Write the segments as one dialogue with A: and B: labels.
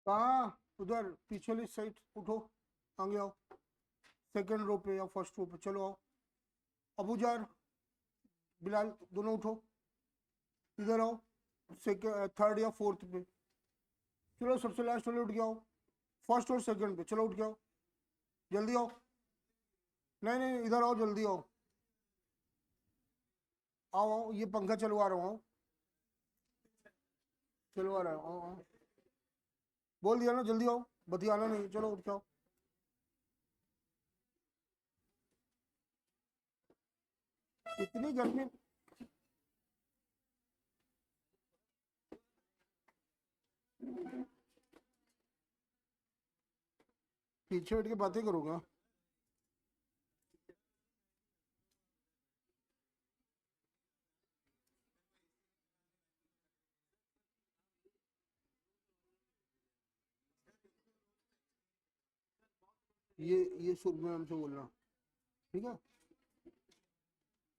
A: कहाँ? उधर पीछे वाली साइड उठो, आगे आओ, सेकंड रो पे या फर्स्ट रो पे, चलो आओ। अबू जार, बिलाल, दोनों उठो, इधर आओ, सेकंड थर्ड या फोर्थ पे। चलो सबसे लास्ट वाले उठ के आओ, फर्स्ट और सेकंड पे, चलो उठ के आओ, जल्दी आओ। नहीं नहीं, इधर आओ, जल्दी आओ, आओ आओ, ये पंखा चलवा रहा हूँ, चलवा रहा हूँ, आओ आओ। बोल दिया ना, जल्दी आओ, बतियाना नहीं, चलो उठ जाओ। इतनी गर्मी, पीछे बैठ के बातें करूँगा। ये सुर में हमसे बोलना, ठीक है?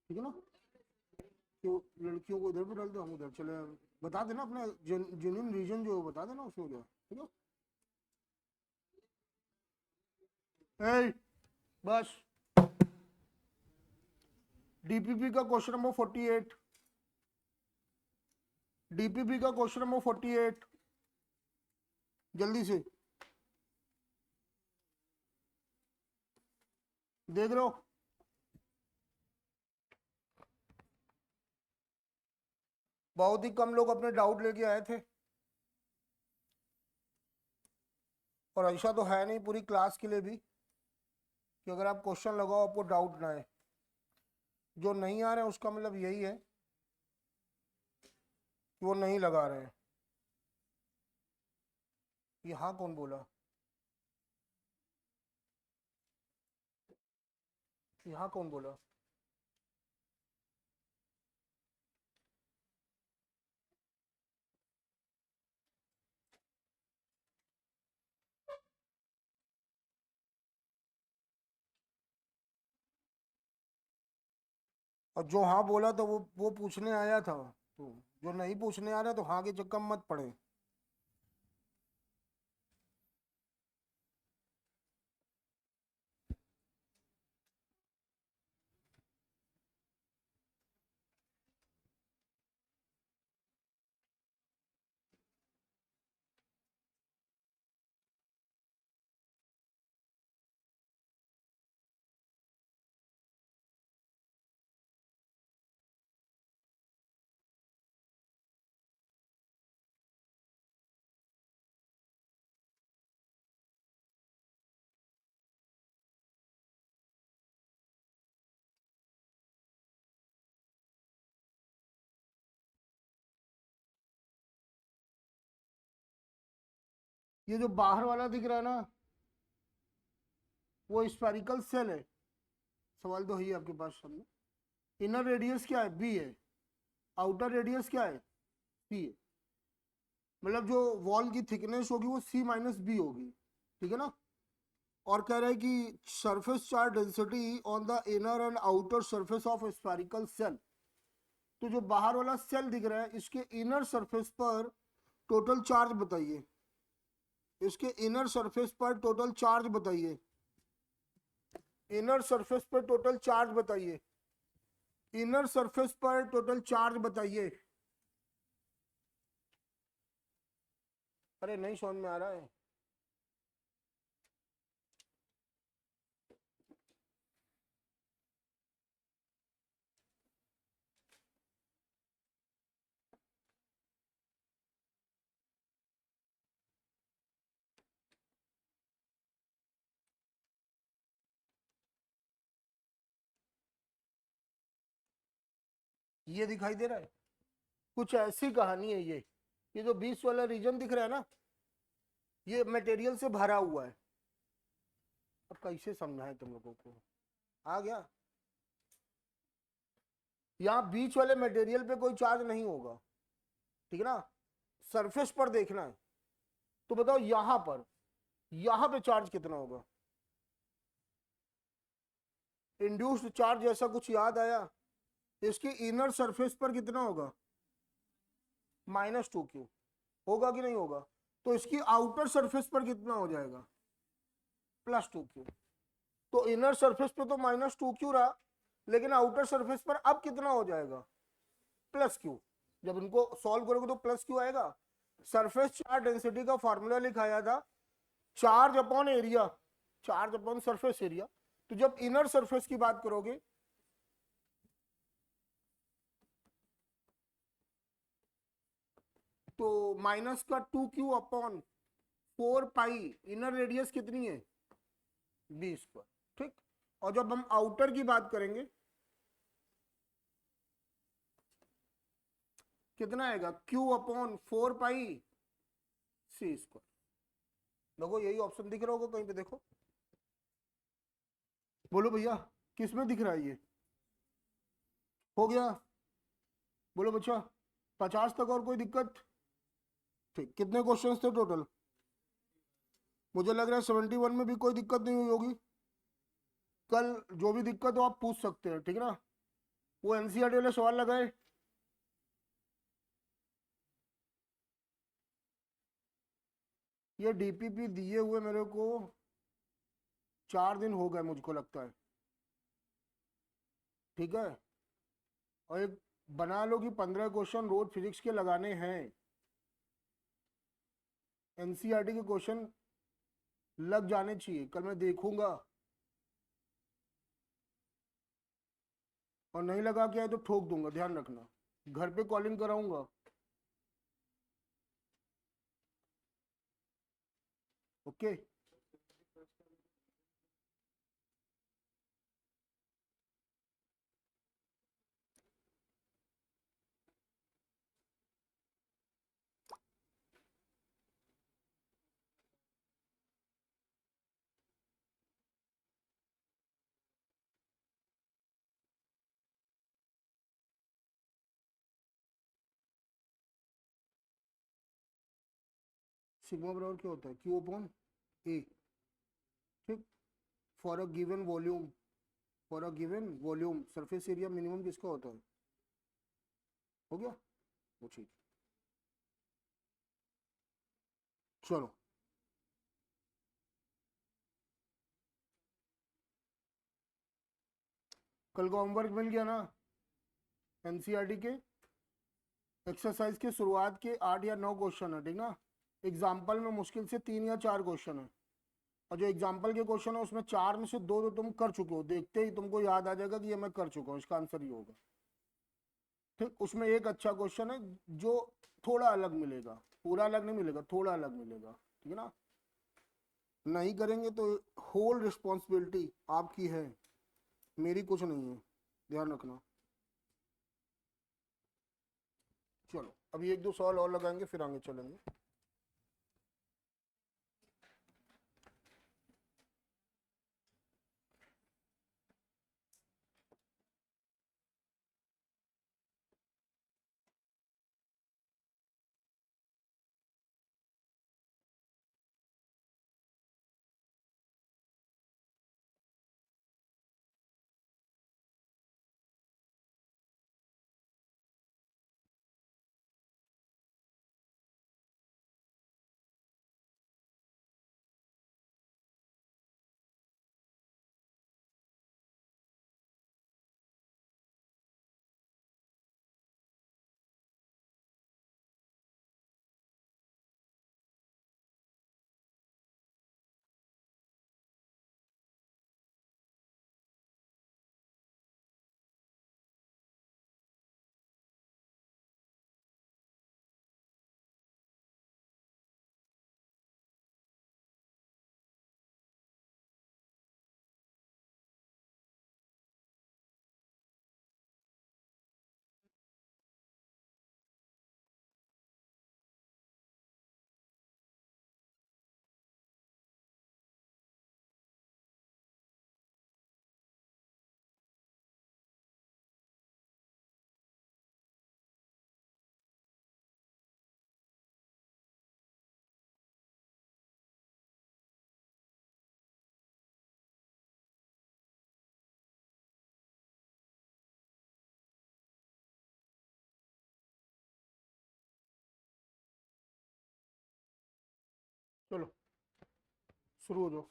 A: ठीक है ना? तो लड़कियों को इधर पे डाल दो, हम उधर चले, बता देना अपना जेन्युइन रीजन जो बता देना, उसमें क्या, ठीक है? ए, बस। डीपीपी का क्वेश्चन नंबर 48, डीपीपी का क्वेश्चन नंबर 48, जल्दी से देख रहे हो? बहुत ही कम लोग अपने डाउट लेके आए थे, और ऐसा तो है नहीं पूरी क्लास के लिए भी कि अगर आप क्वेश्चन लगाओ आपको डाउट ना आए। जो नहीं आ रहे हैं उसका मतलब यही है कि वो नहीं लगा रहे हैं। यहाँ कौन बोला? यहाँ कौन बोला? और जो हाँ बोला तो वो पूछने आया था, तो जो नहीं पूछने आ रहा तो हाँ के चक्कर मत पड़े। ये जो बाहर वाला दिख रहा है ना, वो स्फेरिकल सेल है। सवाल तो है आपके पास सामने। इनर रेडियस क्या है? बी है। आउटर रेडियस क्या है? सी है। मतलब जो वॉल की थिकनेस होगी वो सी माइनस बी होगी, ठीक है ना? और कह रहा है कि surface charge density on the inner and outer surface of spherical shell. तो जो बाहर वाला सेल दिख रहा है इसके इनर सरफेस पर टोटल चार्ज बताइए, इसके इनर सरफेस पर टोटल चार्ज बताइए, इनर सरफेस पर टोटल चार्ज बताइए, इनर सरफेस पर टोटल चार्ज बताइए। अरे नहीं समझ में आ रहा है? ये दिखाई दे रहा है? कुछ ऐसी कहानी है ये जो 20 वाला रीजन दिख रहा है ना, ये मटेरियल से भरा हुआ है। अब कैसे समझाएं तुम लोगों को? आ गया? यहाँ बीच वाले मटेरियल पे कोई चार्ज नहीं होगा, ठीक है ना? सरफेस पर देखना है। तो बताओ यहाँ पे चार्ज कितना होगा? इंड्यूस्ड चार्ज जैसा कुछ याद आया? इसकी इनर सरफेस पर कितना होगा? -2 क्यू होगा कि नहीं होगा? तो इसकी आउटर सरफेस पर कितना हो जाएगा, +2q। तो इनर सरफेस पे तो -2q रहा, लेकिन आउटर सरफेस पर अब कितना हो जाएगा, +q। जब इनको सॉल्व करोगे तो +q आएगा। सरफेस चार्ज डेंसिटी का फॉर्मूला लिखाया था charge upon area, charge upon surface area. तो जब इनर सरफेस की बात करोगे तो माइनस का 2q अपॉन 4 पाई, इनर रेडियस कितनी है 20 पर, ठीक। और जब हम आउटर की बात करेंगे कितना आएगा, q अपॉन 4 पाई c²। देखो यही ऑप्शन दिख रहा होगा कहीं पे, देखो बोलो भैया किस में दिख रहा है ये, हो गया, बोलो बच्चा 50 तक और कोई दिक्कत, ठीक। कितने क्वेश्चंस थे टोटल, मुझे लग रहा है 71 में भी कोई दिक्कत नहीं हुई होगी। कल जो भी दिक्कत हो आप पूछ सकते हैं, ठीक है ना। वो एनसीईआरटी वाले सवाल लगाए, ये डीपीपी दिए हुए मेरे को 4 दिन हो गए मुझको लगता है, ठीक है। और एक बना लो कि 15 क्वेश्चन रोज फिजिक्स के लगाने हैं, एनसीईआरटी के क्वेश्चन लग जाने चाहिए। कल मैं देखूंगा, और नहीं लगा के आए तो ठोक दूंगा, ध्यान रखना। घर पे कॉलिंग कराऊंगा, ओके। सिग्मा बराबर क्या होता है, क्यू अपॉन ए, ठीक। For a given volume, for a given volume surface area minimum किसका होता है, हो गया वो, ठीक। चलो कल का होमवर्क मिल गया ना, एनसीईआरटी के एक्सरसाइज के शुरुआत के 8 या 9 क्वेश्चन है, ठीक ना। एग्जाम्पल में मुश्किल से 3 या 4 क्वेश्चन है, और जो एग्जाम्पल के क्वेश्चन है उसमें 4 में से 2 तो तुम कर चुके हो, देखते ही तुमको याद आ जाएगा कि ये मैं कर चुका हूँ, इसका आंसर ये होगा, ठीक। उसमें एक अच्छा क्वेश्चन है जो थोड़ा अलग मिलेगा, पूरा अलग नहीं मिलेगा, थोड़ा अलग मिलेगा, ठीक है ना। नहीं करेंगे तो होल रिस्पॉन्सिबिलिटी आपकी है, मेरी कुछ नहीं है, ध्यान रखना। चलो अभी 1-2 सवाल और लगाएंगे फिर आगे चलेंगे। शुरू हो जाओ।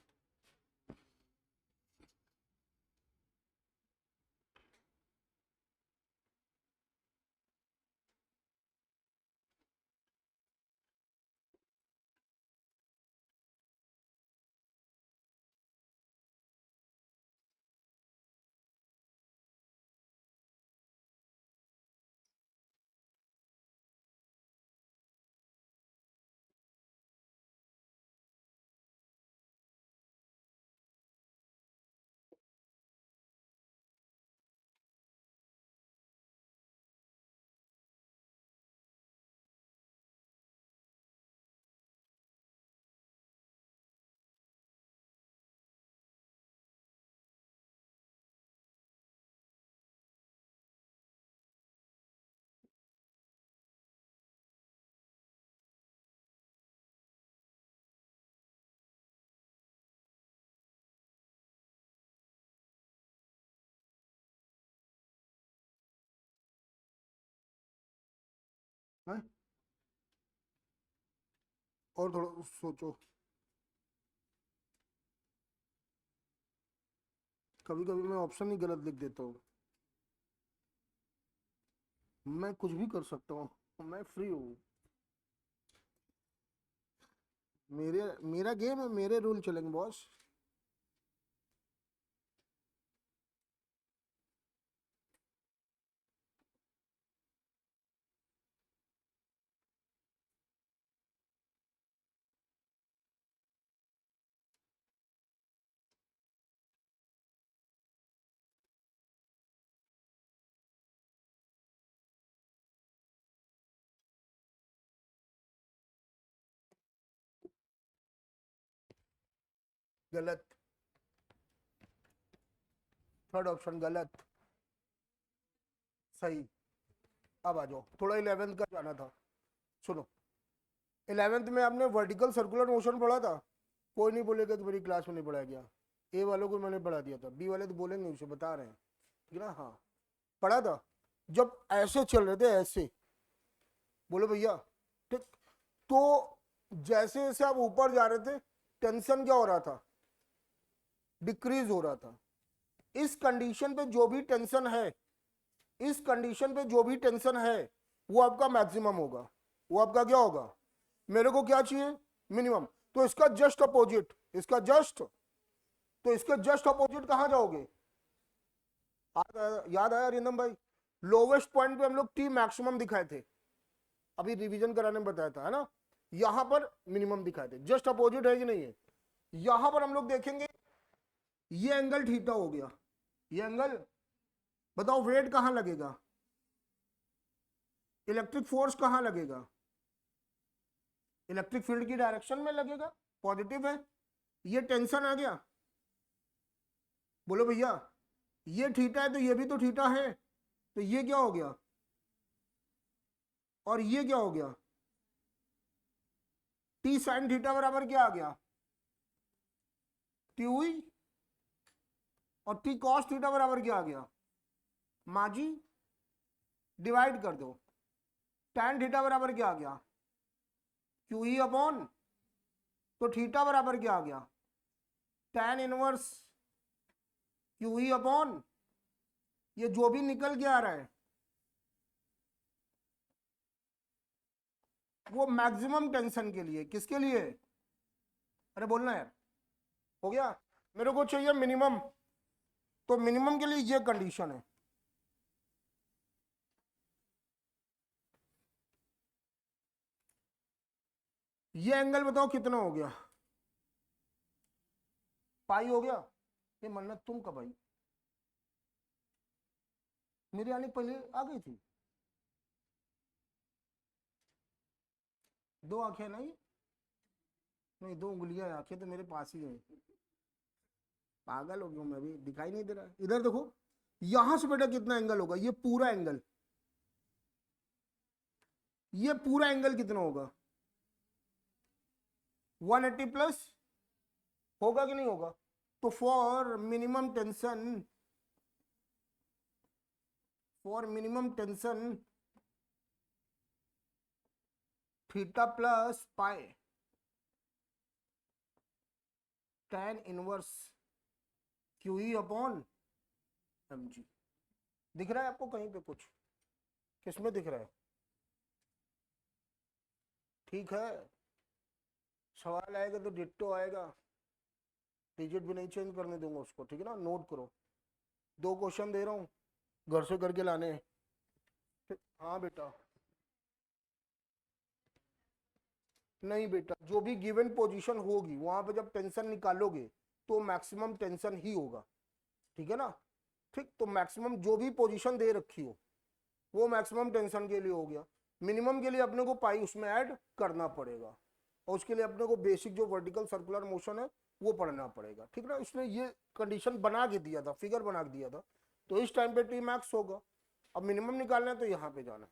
A: हैं? और थोड़ा सोचो। कभी कभी मैं ऑप्शन ही गलत लिख देता हूँ। मैं कुछ भी कर सकता हूँ, मैं फ्री हूँ। मेरे मेरा गेम है, मेरे रूल चलेंगे बॉस। गलत। थर्ड ऑप्शन गलत। सही। अब आ जाओ, थोड़ा 11th का जाना था। सुनो, 11th में आपने वर्टिकल सर्कुलर मोशन पढ़ा था। कोई नहीं बोलेगा कि मेरी क्लास में नहीं पढ़ाया गया। ए वालों को मैंने पढ़ा दिया था, बी वाले तो बोलेंगे, उसे बता रहे हैं, ठीक है ना। हाँ, पढ़ा था। जब ऐसे चल रहे थे, ऐसे बोलो भैया, ठीक। तो जैसे जैसे आप ऊपर जा रहे थे, टेंशन क्या हो रहा था? डिक्रीज हो रहा था। इस कंडीशन पे जो भी टेंशन है, इस कंडीशन पे जो भी टेंशन है, वो आपका मैक्सिमम होगा। वो आपका क्या होगा? मेरे को क्या चाहिए? मिनिमम। तो इसका जस्ट अपोजिट, इसका जस्ट, तो इसके जस्ट अपोजिट कहां जाओगे? याद आया रिंदम भाई? लोवेस्ट पॉइंट पे हम लोग टी मैक्सिमम दिखाए थे, अभी रिवीजन कराने में बताया था, है ना। यहां पर मिनिमम दिखाए थे, जस्ट अपोजिट है कि नहीं है? यहां पर हम लोग देखेंगे, ये एंगल थीटा हो गया, ये एंगल। बताओ वेट कहां लगेगा? इलेक्ट्रिक फोर्स कहां लगेगा? इलेक्ट्रिक फील्ड की डायरेक्शन में लगेगा, पॉजिटिव है। ये टेंशन आ गया। बोलो भैया, ये थीटा है तो ये भी तो थीटा है, तो ये क्या हो गया? और ये क्या हो गया? टी साइन थीटा बराबर क्या आ गया? टी हुई। और टी कॉस थीटा बराबर क्या आ गया? माजी। डिवाइड कर दो। टैन थीटा बराबर क्या आ गया? क्यू ई अपॉन, तो थीटा बराबर क्या आ गया? Tan inverse Q E upon, ये जो भी निकल के आ रहा है वो मैक्सिमम टेंशन के लिए। किसके लिए? अरे बोलना यार। हो गया। मेरे को चाहिए मिनिमम, तो मिनिमम के लिए ये कंडीशन है। ये एंगल बताओ कितना हो गया? पाई हो गया। ये मन्नत तुम कब आई? मेरी आने पहले आ गई थी। दो आंखें नहीं, नहीं दो उंगलियां, आंखें तो मेरे पास ही है। पागल हो गया मैं भी, दिखाई नहीं दे रहा। इधर देखो, यहां से बेटा कितना एंगल होगा? ये पूरा एंगल, ये पूरा एंगल कितना होगा? 180 प्लस होगा कि नहीं होगा? तो for minimum tension theta plus pi tan inverse Q E upon M G. दिख रहा है आपको कहीं पे कुछ? किसमें दिख रहा है? ठीक है, सवाल आएगा तो डिट्टो आएगा, डिजिट भी नहीं चेंज करने दूंगा उसको, ठीक है ना। नोट करो, 2 क्वेश्चन दे रहा हूँ, घर से करके लाने हैं। हाँ बेटा, नहीं बेटा, जो भी गिवन पोजीशन होगी वहां पे जब टेंशन निकालोगे तो मैक्सिमम टेंशन ही होगा, ठीक है ना। ठीक, तो मैक्सिमम जो भी पोजीशन दे रखी हो वो मैक्सिमम टेंशन के लिए हो गया। मिनिमम के लिए अपने को पाई उसमें ऐड करना पड़ेगा, और उसके लिए अपने को बेसिक जो वर्टिकल सर्कुलर मोशन है वो पढ़ना पड़ेगा, ठीक ना। उसने ये कंडीशन बना के दिया था, फिगर बना के दिया था, तो इस टाइम पे टी मैक्स होगा। अब मिनिमम निकालना है तो यहाँ पे जाना है,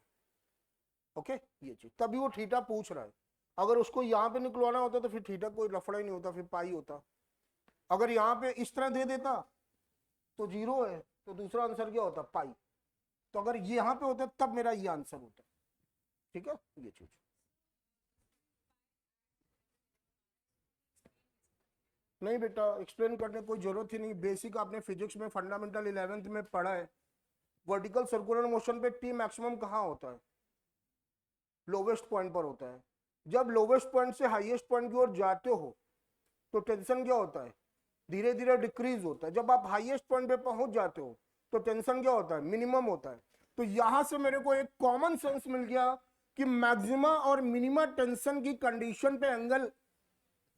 A: ओके। ये चीज तभी वो थीटा पूछ रहा है। अगर उसको यहाँ पे निकलवाना होता तो फिर थीटा कोई लफड़ा ही नहीं होता, फिर पाई होता। अगर यहाँ पे इस तरह दे देता तो 0 है, तो दूसरा आंसर क्या होता? पाई। तो अगर ये यहाँ पे होता तब मेरा ये आंसर होता, ठीक है। ये चीज नहीं बेटा, एक्सप्लेन करने की कोई जरूरत ही नहीं, बेसिक आपने फिजिक्स में फंडामेंटल 11th में पढ़ा है। वर्टिकल सर्कुलर मोशन पे टी मैक्सिमम कहाँ होता है? लोवेस्ट पॉइंट पर होता है। जब लोवेस्ट पॉइंट से हाईएस्ट पॉइंट की ओर जाते हो तो टेंशन क्या होता है? धीरे धीरे डिक्रीज होता है। जब आप हाईएस्ट पॉइंट पे पहुंच जाते हो तो टेंशन क्या होता है? मिनिमम होता है। तो यहां से मेरे को एक कॉमन सेंस मिल गया कि मैक्सिमा और मिनिमा टेंशन की कंडीशन पे एंगल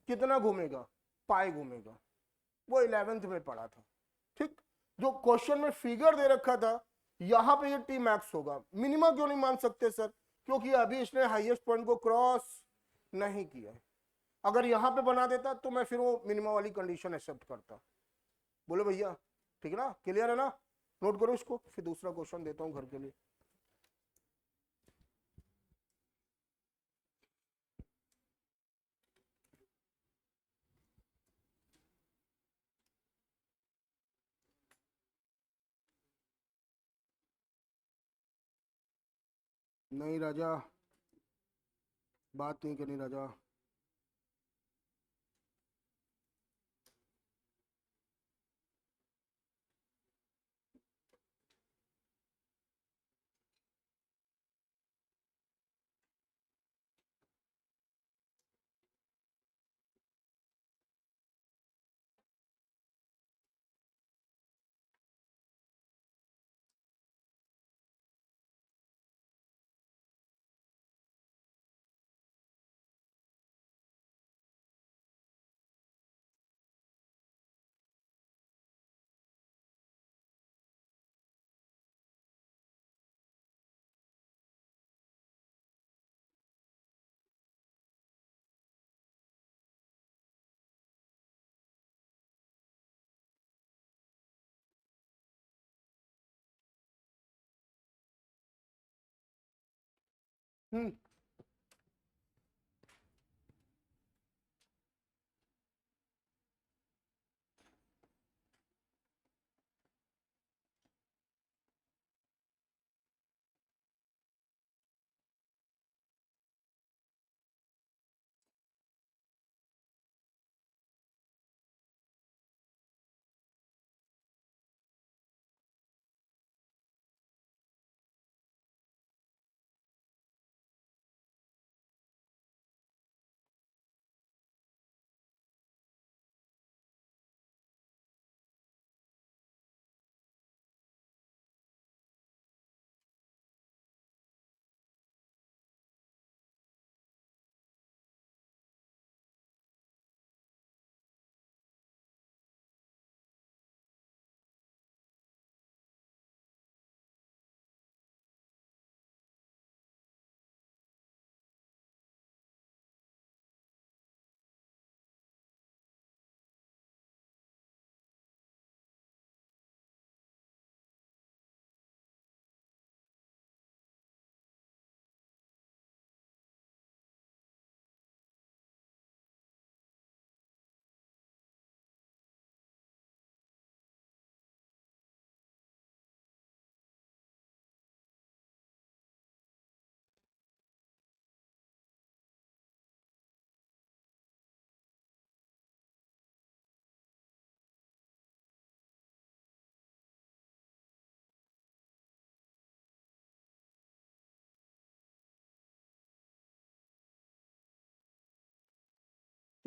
A: कितना घूमेगा? पाई घूमेगा। वो 11th में पढ़ा था, ठीक। जो क्वेश्चन में फिगर दे रखा था यहां पे ये टी मैक्स होगा। मिनिमा क्यों नहीं मान सकते सर? क्योंकि अभी इसने हाईएस्ट पॉइंट को क्रॉस नहीं किया है। अगर यहां पे बना देता तो मैं फिर वो मिनिमा वाली कंडीशन एक्सेप्ट करता। बोलो भैया, ठीक है ना, क्लियर है ना। नोट करो इसको, फिर दूसरा क्वेश्चन देता हूं घर के लिए। नहीं राजा, बात नहीं करनी राजा। हम्म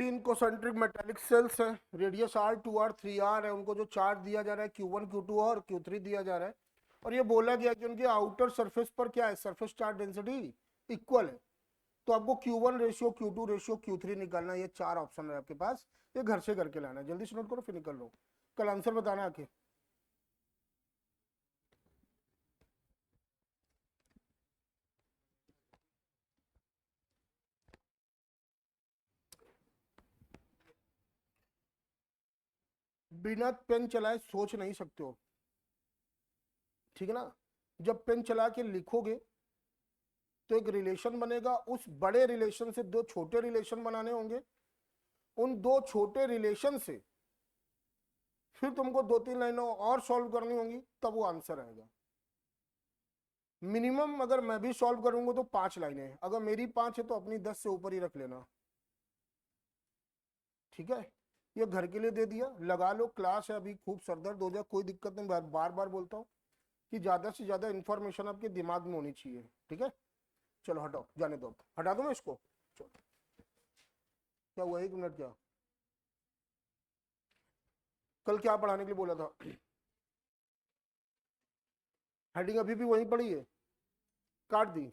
A: तीन कोसेंट्रिक मेटालिक सेल्स हैं, रेडियस r 2r 3r है, उनको जो चार्ज दिया जा रहा है Q1 Q2 और Q3 दिया जा रहा है, और ये बोला गया कि उनके आउटर सरफेस पर क्या है, सरफेस चार्ज डेंसिटी इक्वल है। तो आपको Q1 ratio, Q2 ratio, Q3 निकालना है। ये चार ऑप्शन है आपके पास, ये घर से करके लाना है। जल्दी से नोट करो फिर निकल लो, कल आंसर बताना आके। बिना पेन चलाए सोच नहीं सकते हो, ठीक है ना। जब पेन चला के लिखोगे तो एक रिलेशन बनेगा, उस बड़े रिलेशन से दो छोटे रिलेशन बनाने होंगे, उन दो छोटे रिलेशन से फिर तुमको दो तीन लाइनों और सॉल्व करनी होंगी, तब वो आंसर आएगा। मिनिमम अगर मैं भी सॉल्व करूंगा तो 5 लाइनें हैं, अगर मेरी 5 है तो अपनी 10 से ऊपर ही रख लेना, ठीक है। ये घर के लिए दे दिया, लगा लो। क्लास है अभी, खूब सरदर्द हो जाए कोई दिक्कत नहीं, बार बार बोलता हूँ कि ज्यादा से ज्यादा इंफॉर्मेशन आपके दिमाग में होनी चाहिए, ठीक है। चलो हटाओ, जाने दो, हटा दो मैं इसको। चलो, क्या हुआ, 1 मिनट क्या, कल क्या पढ़ाने के लिए बोला था? हेडिंग अभी भी वहीं पड़ी है, काट दी?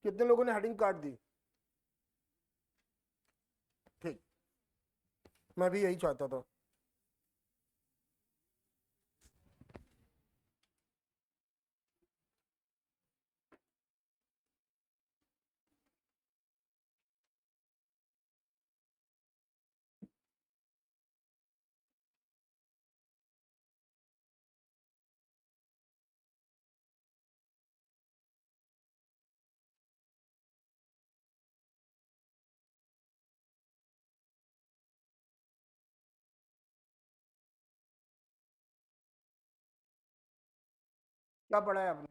A: कितने लोगों ने हेडिंग काट दी? ठीक, मैं भी यही चाहता था। क्या पढ़ा है आपने?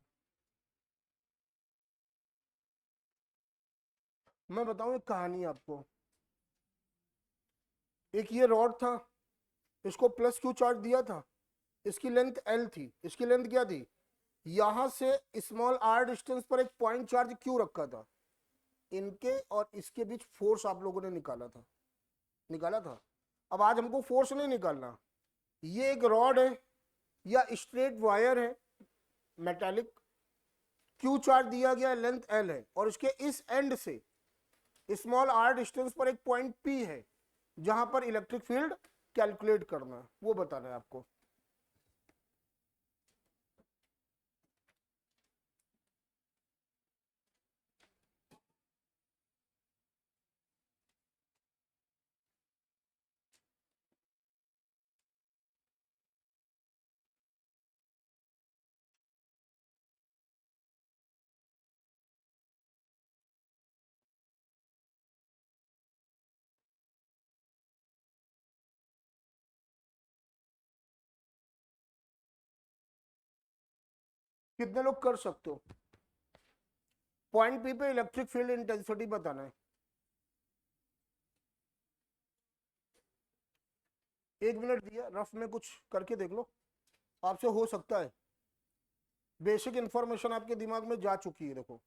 A: मैं बताऊं एक कहानी आपको। एक ये रॉड था, इसको प्लस क्यू चार्ज दिया था, इसकी लेंथ एल थी, इसकी लेंथ क्या थी, यहां से स्मॉल आर डिस्टेंस पर एक पॉइंट चार्ज क्यू रखा था। इनके और इसके बीच फोर्स आप लोगों ने निकाला था, निकाला था। अब आज हमको फोर्स नहीं निकालना, ये एक रॉड है या स्ट्रेट वायर है मेटालिक, क्यू चार्ज दिया गया, लेंथ एल है, और इसके इस एंड से स्मॉल आर डिस्टेंस पर एक पॉइंट पी है जहां पर इलेक्ट्रिक फील्ड कैलकुलेट करना है, वो बताना है आपको। कितने लोग कर सकते हो? पॉइंट पी पे इलेक्ट्रिक फील्ड इंटेंसिटी बताना है। 1 मिनट दिया, रफ में कुछ करके देख लो, आपसे हो सकता है। बेसिक इंफॉर्मेशन आपके दिमाग में जा चुकी है, देखो।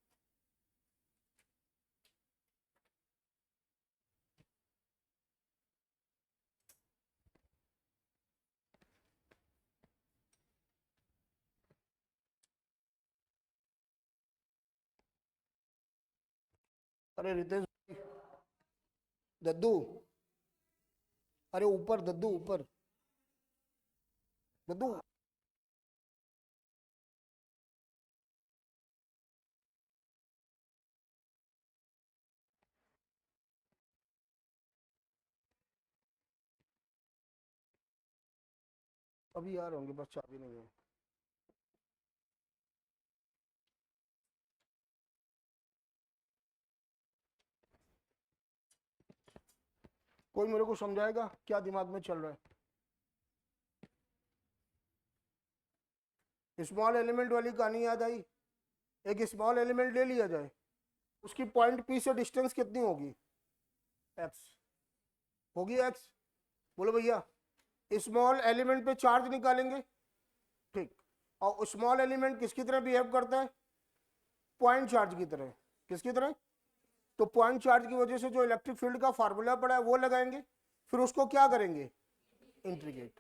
A: अरे रितेश, दद्दू, अरे ऊपर दद्दू, ऊपर दद्दू। अभी आ रहे होंगे, बस चाबी नहीं है। कोई मेरे को समझाएगा क्या दिमाग में चल रहा है? स्मॉल एलिमेंट वाली कहानी याद आई? एक स्मॉल एलिमेंट ले लिया जाए, उसकी पॉइंट पी से डिस्टेंस कितनी होगी? एक्स होगी, एक्स। बोलो भैया, स्मॉल एलिमेंट पे चार्ज निकालेंगे, ठीक। और स्मॉल एलिमेंट किसकी तरह बिहेव करता है? पॉइंट चार्ज की तरह। किसकी तरह? तो पॉइंट चार्ज की वजह से जो इलेक्ट्रिक फील्ड का फार्मूला पड़ा है वो लगाएंगे, फिर उसको क्या करेंगे, इंटीग्रेट।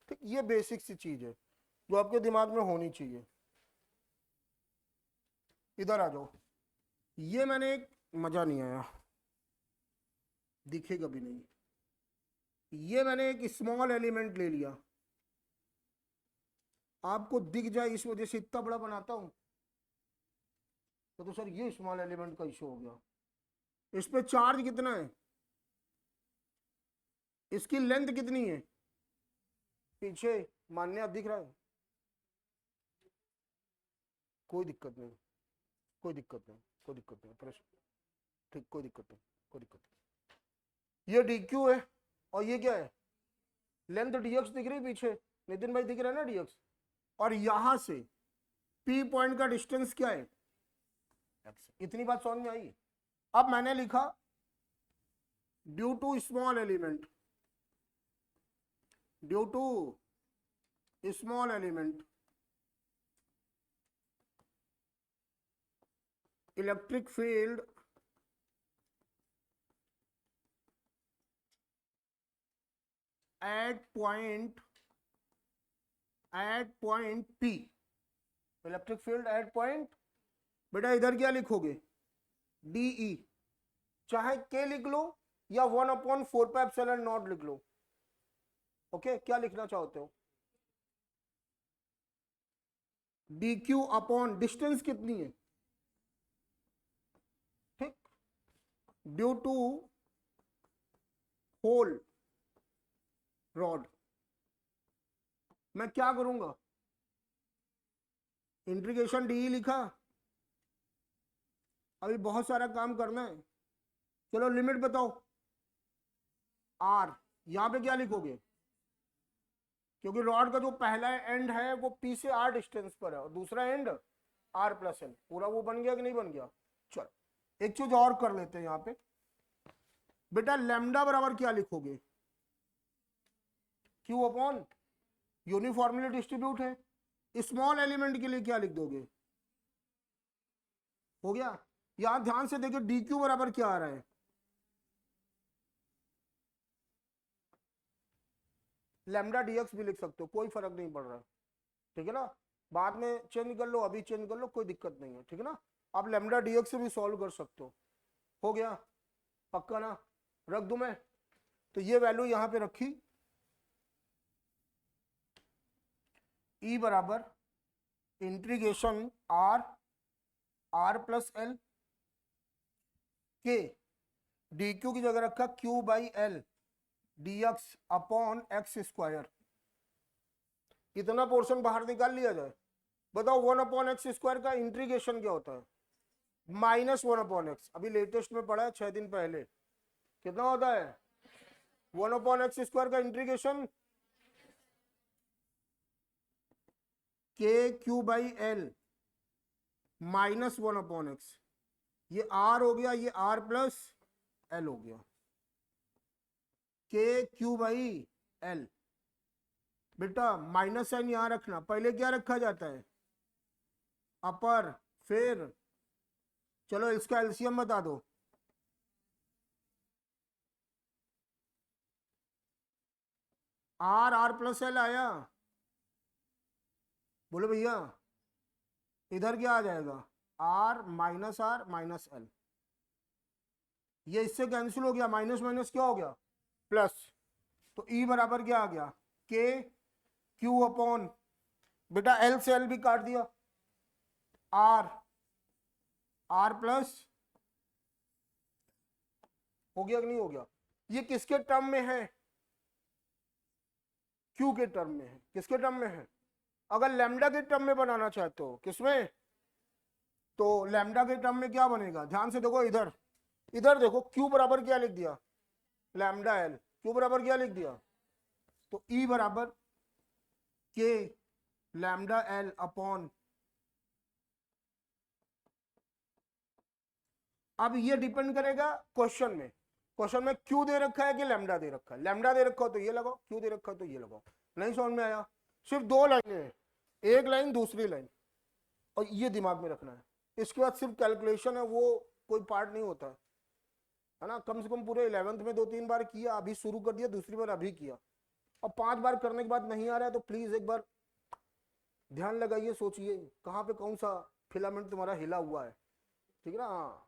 A: ठीक, ये बेसिक सी चीज है जो आपके दिमाग में होनी चाहिए। इधर आ जाओ, ये मैंने एक मजा नहीं आया, दिखेगा भी नहीं, ये मैंने एक स्मॉल एलिमेंट ले लिया, आपको दिख जाए इस वजह से इतना बड़ा बनाता हूं, तो सर ये स्मॉल एलिमेंट का इशू हो गया। इस पे चार्ज कितना है, इसकी लेंथ कितनी है, पीछे मान्य दिख रहा है, कोई दिक्कत नहीं, कोई दिक्कत नहीं, कोई दिक्कत नहीं, प्रश्न ठीक, कोई दिक्कत नहीं, कोई दिक्कत नहीं। ये डी क्यू है और ये क्या है, लेंथ डीएक्स दिख रही पीछे, नितिन भाई दिख रहा है ना डीएक्स, और यहां से पी पॉइंट का डिस्टेंस क्या है, इतनी बात समझ में आई। अब मैंने लिखा due to small element, due to small element electric field at point P, electric field at point, बेटा इधर क्या लिखोगे, DE, चाहे K लिख लो या 1/4πε0 लिख लो। ओके, क्या लिखना चाहते हो, DQ अपॉन डिस्टेंस कितनी है, ठीक, ड्यू टू होल रॉड। मैं क्या करूंगा, इंटीग्रेशन डी लिखा, अभी बहुत सारा काम करना है, चलो लिमिट बताओ, आर, यहां पे क्या लिखोगे, क्योंकि रॉड का जो पहला एंड है वो पी से आर डिस्टेंस पर है और दूसरा एंड आर प्लस एन, पूरा वो बन गया कि नहीं बन गया। चलो एक चीज और कर लेते हैं, यहां पे बेटा लैम्डा बराबर क्या लिखोगे, क्यू अपॉन यूनिफॉर्मली डिस्ट्रीब्यूट है, स्मॉल एलिमेंट के लिए क्या लिख दोगे, हो गया। यहां ध्यान से देखिए डी क्यू बराबर क्या आ रहा है, लैम्डा डीएक्स भी लिख सकते हो, कोई फर्क नहीं पड़ रहा है, ठीक है ना, बाद में चेंज कर लो, अभी चेंज कर लो, कोई दिक्कत नहीं है, ठीक है ना। आप लैम्डा डीएक्स से भी सॉल्व कर सकते हो गया, पक्का ना, रख दूं मैं, तो ये वैल्यू यहां पे रखी, ई बराबर इंटीग्रेशन आर प्लस एल के, डी क्यू की जगह रखा Q by L D x upon x square, इतना पोर्शन बाहर निकाल लिया जाए। बताओ 1/x² का इंटीग्रेशन क्या होता है, -1/x, अभी लेटेस्ट में पढ़ा है 6 दिन पहले, कितना होता है 1/x² का इंटीग्रेशन KQ/L -1/x, ये R हो गया, ये R प्लस L हो गया, KQ/L, बेटा माइनस साइन यहां रखना, पहले क्या रखा जाता है अपर, फिर चलो इसका एलसीएम बता दो, R प्लस L आया, बोलो भैया इधर क्या आ जाएगा, R माइनस L, ये इससे कैंसिल हो गया, माइनस माइनस क्या हो गया प्लस, तो E बराबर क्या आ गया K Q अपॉन, बेटा L से L भी काट दिया, R प्लस, हो गया कि नहीं हो गया। ये किसके टर्म में है, Q के टर्म में है, किसके टर्म में है, अगर लैम्डा के टर्म में बनाना चाहते हो, किसमें, तो लैम्डा के टर्म में क्या बनेगा, ध्यान से देखो इधर, इधर देखो Q बराबर क्या लिख दिया, लैम्डा L, Q बराबर क्या लिख दिया, तो E बराबर K लैम्डा L अपॉन, अब ये डिपेंड करेगा क्वेश्चन में, क्वेश्चन में Q दे रखा है कि लैम्डा दे रखा है, लैम्डा दे रखा हो तो ये लगाओ, Q दे रखा हो तो ये लगाओ, नहीं समझ में आया, सिर्फ 2 लाइनें हैं, एक लाइन दूसरी लाइन, और ये दिमाग में रखना है, इसके बाद सिर्फ कैलकुलेशन है, वो कोई पार्ट नहीं होता है, है ना, कम से कम पूरे 11th में 2-3 बार किया, अभी शुरू कर दिया, दूसरी बार अभी किया, और 5 बार करने के बाद नहीं आ रहा है तो प्लीज एक बार ध्यान लगाइए, सोचिए कहाँ पे कौन सा फिलामेंट तुम्हारा हिला हुआ है। ठीक है ना, हाँ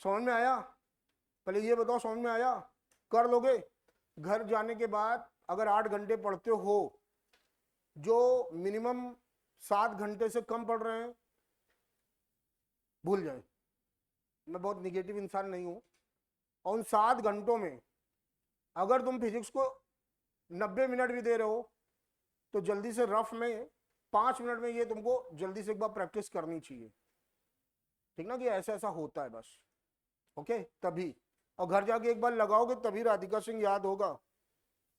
A: समझ में आया? पहले ये बताओ समझ में आया? कर लोगे? घर जाने के बाद अगर 8 घंटे पढ़ते हो, जो मिनिमम 7 घंटे से कम पढ़ रहे हैं भूल जाए, मैं बहुत निगेटिव इंसान नहीं हूं, और उन 7 घंटों में अगर तुम फिजिक्स को 90 मिनट भी दे रहे हो तो जल्दी से रफ में 5 मिनट में ये तुमको जल्दी से एक बार प्रैक्टिस करनी चाहिए। ठीक ना, कि ऐसा ऐसा होता है बस, ओके तभी। और घर जाके एक बार लगाओगे तभी राधिका सिंह याद होगा,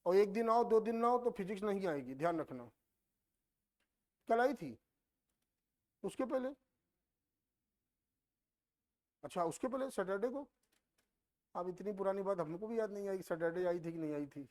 A: और एक दिन आओ 2 दिन ना हो तो फिजिक्स नहीं आएगी, ध्यान रखना। कल आई थी? उसके पहले? अच्छा उसके पहले सैटरडे को? अब इतनी पुरानी बात हमको भी याद नहीं आई, सैटरडे आई थी कि नहीं आई थी।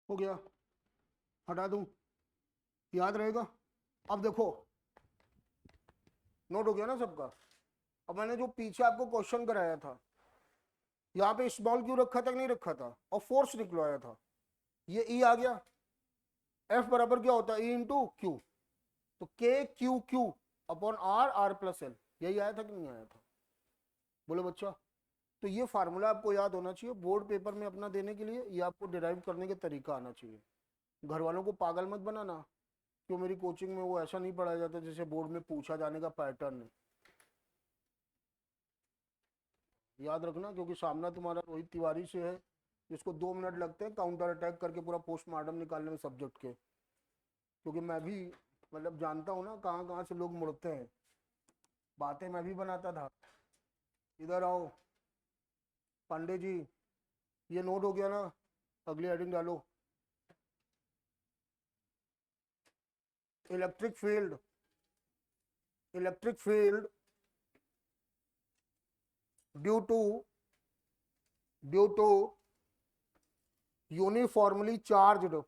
A: हो गया, हटा दूं? याद रहेगा? अब देखो, नोट हो गया ना सबका? अब मैंने जो पीछे आपको क्वेश्चन कराया था, यहाँ पे स्मॉल क्यू रखा था कि नहीं रखा था, और फोर्स निकलवाया था, ये ई आ गया। एफ बराबर क्या होता है? ई इंटू क्यू, तो K Q Q upon R, R plus L, यही आया था कि नहीं आया था? बोलो बच्चा। तो ये फार्मूला आपको याद होना चाहिए बोर्ड पेपर में अपना देने के लिए, ये आपको डिराइव करने के तरीका आना चाहिए। घर वालों को पागल मत बनाना, क्यों मेरी कोचिंग में वो ऐसा नहीं पढ़ाया जाता जैसे बोर्ड में पूछा जाने का पैटर्न है। याद रखना, क्योंकि सामना तुम्हारा रोहित तिवारी से है, जिसको 2 मिनट लगते हैं काउंटर अटैक करके पूरा पोस्टमार्टम निकालने में सब्जेक्ट के। क्योंकि मैं भी मतलब जानता हूँ ना कहाँ कहाँ से लोग मुड़ते हैं, बातें मैं भी बनाता था। इधर आओ पांडे जी, ये नोट हो गया ना? अगली हेडिंग डालो, electric field. Electric field due to due to uniformly charged,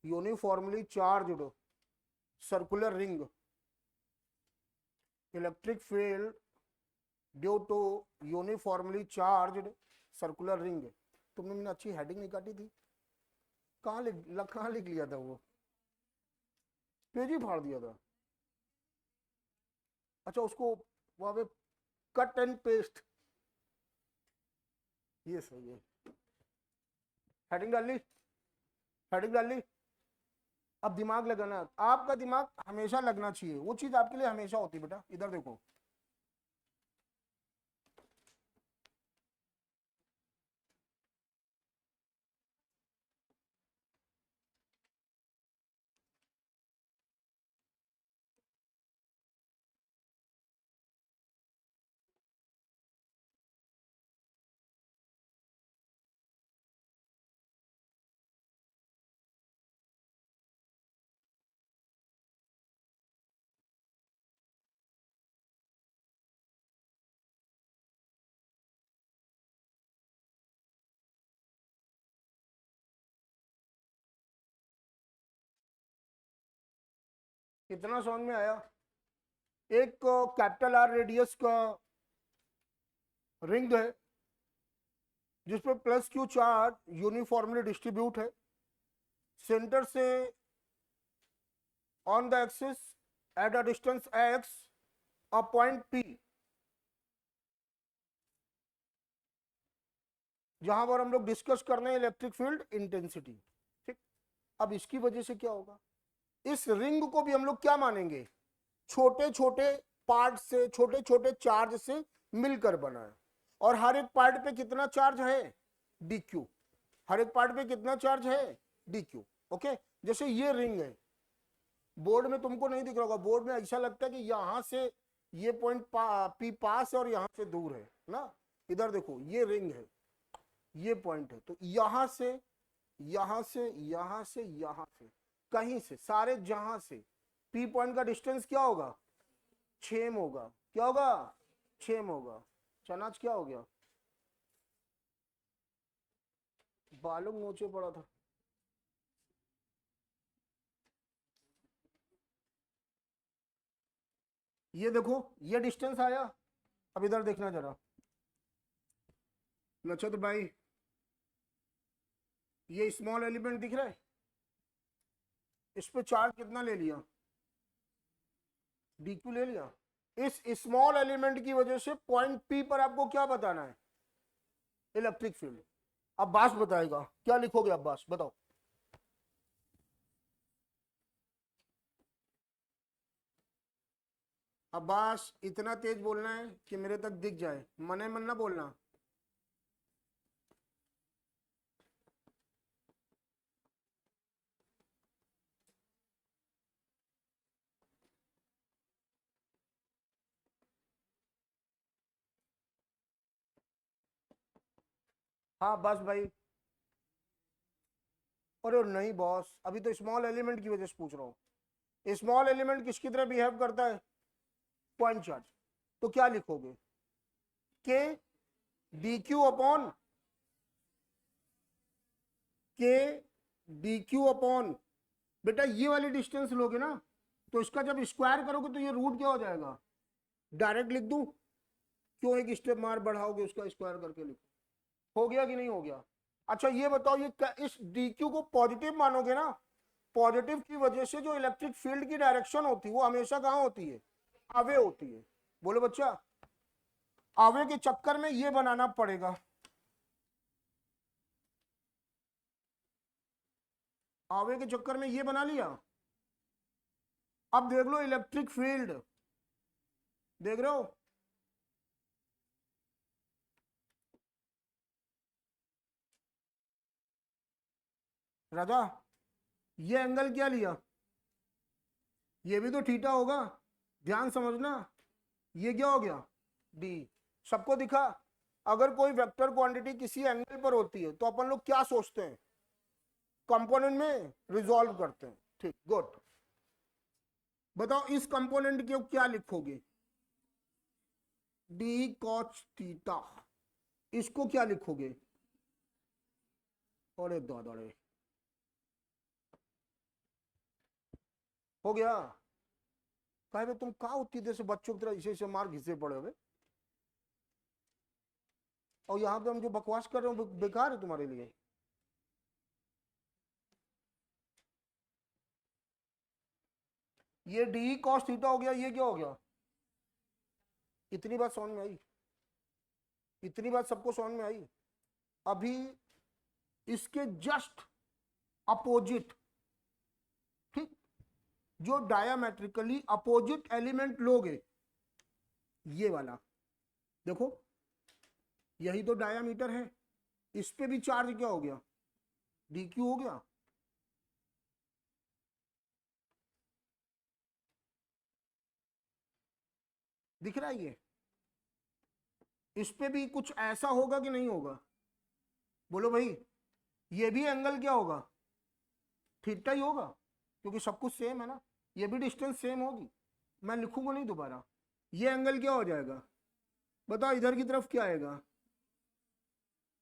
A: uniformly charged circular ring. Electric field due to uniformly charged circular ring. तुमने मैंने अच्छी हेडिंग नहीं काटी थी? कहाँ लिख लिया था वो? पेज ही फाड़ दिया था? अच्छा उसको वहां पे कट एंड पेस्ट, ये सही है। हेडिंग डाल ली? हेडिंग डाल ली? अब दिमाग लगाना, आपका दिमाग हमेशा लगना चाहिए, वो चीज आपके लिए हमेशा होती है बेटा। इधर देखो, कितना समझ में आया? एक कैपिटल आर रेडियस का रिंग है जिसपे plus Q charge uniformly distribute है, सेंटर से on the axis at a distance x a point P, जहां पर हम लोग डिस्कस कर रहे हैं इलेक्ट्रिक फील्ड इंटेंसिटी। ठीक, अब इसकी वजह से क्या होगा, इस रिंग को भी हम लोग क्या मानेंगे, छोटे छोटे पार्ट से, छोटे छोटे चार्ज से मिलकर बना है, और हर एक पार्ट पे कितना चार्ज है, dq, हर एक पार्ट पे कितना चार्ज है, dq। ओके, जैसे ये रिंग है, बोर्ड में तुमको नहीं दिख रहा होगा, बोर्ड में ऐसा लगता है कि यहां से ये पॉइंट P पास है और यहां से दूर है ना, इधर देखो ये रिंग है, ये पॉइंट है, तो यहां से यहां से यहां से यहां से कहीं से सारे जहां से P पॉइंट का डिस्टेंस क्या होगा, 6 होगा, क्या होगा, 6 होगा। चनाच क्या हो गया, बालू नोचे पड़ा था। ये देखो ये डिस्टेंस आया, अब इधर देखना जरा नक्षत्र भाई, ये स्मॉल एलिमेंट दिख रहा है, इस पे चार्ज कितना ले लिया, dq ले लिया। इस स्मॉल एलिमेंट की वजह से पॉइंट P पर आपको क्या बताना है, इलेक्ट्रिक फील्ड। अब्बास बताएगा, क्या लिखोगे अब्बास बताओ। अब्बास इतना तेज बोलना है कि मेरे तक दिख जाए, मने मन ना बोलना। हाँ बस भाई, अरे नहीं बॉस, अभी तो स्मॉल एलिमेंट की वजह से पूछ रहा हूँ, स्मॉल एलिमेंट किसकी तरह बिहेव करता है, पॉइंट चार्ज। तो क्या लिखोगे, के डी क्यू अपॉन, के डी क्यू अपॉन, बेटा ये वाली डिस्टेंस लोगे ना, तो इसका जब स्क्वायर करोगे तो ये रूट क्या हो जाएगा, डायरेक्ट लिख दूं, क्यों एक स्टेप मार बढ़ाओगे, उसका स्क्वायर करके लिखो। हो गया कि नहीं हो गया। अच्छा ये बताओ, ये इस dq को पॉजिटिव मानोगे ना, पॉजिटिव की वजह से जो इलेक्ट्रिक फील्ड की डायरेक्शन होती है वो हमेशा कहां होती है, अवे होती है। बोलो बच्चा, अवे के चक्कर में ये बनाना पड़ेगा, आवे के चक्कर में ये बना लिया। अब देख लो इलेक्ट्रिक फील्ड, देख रहे हो, राजा ये एंगल क्या लिया, ये भी तो थीटा होगा, ध्यान समझना, ये क्या हो गया, डी। सबको दिखा, अगर कोई वेक्टर क्वांटिटी किसी एंगल पर होती है तो अपन लोग क्या सोचते हैं, कंपोनेंट में रिजॉल्व करते हैं। ठीक, गुड। बताओ इस कंपोनेंट के क्या लिखोगे, डी कॉस थीटा, इसको क्या लिखोगे, अरे दादा रे, हो गया। कहे तुम कहा उतनी देर से बच्चों की तरह इसे इसे मार घिसे पड़े हुए, और यहाँ पे हम जो बकवास कर रहे हो बेकार है तुम्हारे लिए। ये डी कॉस थीटा हो गया, ये क्या हो गया, इतनी बात समझ में आई, इतनी बात सबको समझ में आई। अभी इसके जस्ट अपोजिट, ठीक, जो डायमेट्रिकली अपोजिट एलिमेंट लोगे, ये वाला देखो, यही तो डायामीटर है, इस पे भी चार्ज क्या हो गया, dq हो गया। दिख रहा है ये, इस पे भी कुछ ऐसा होगा कि नहीं होगा, बोलो भाई, ये भी एंगल क्या होगा, थीटा ही होगा, क्योंकि सब कुछ सेम है ना, ये भी डिस्टेंस सेम होगी, मैं लिखूंगा नहीं दोबारा। ये एंगल क्या हो जाएगा, बताओ इधर की तरफ क्या आएगा,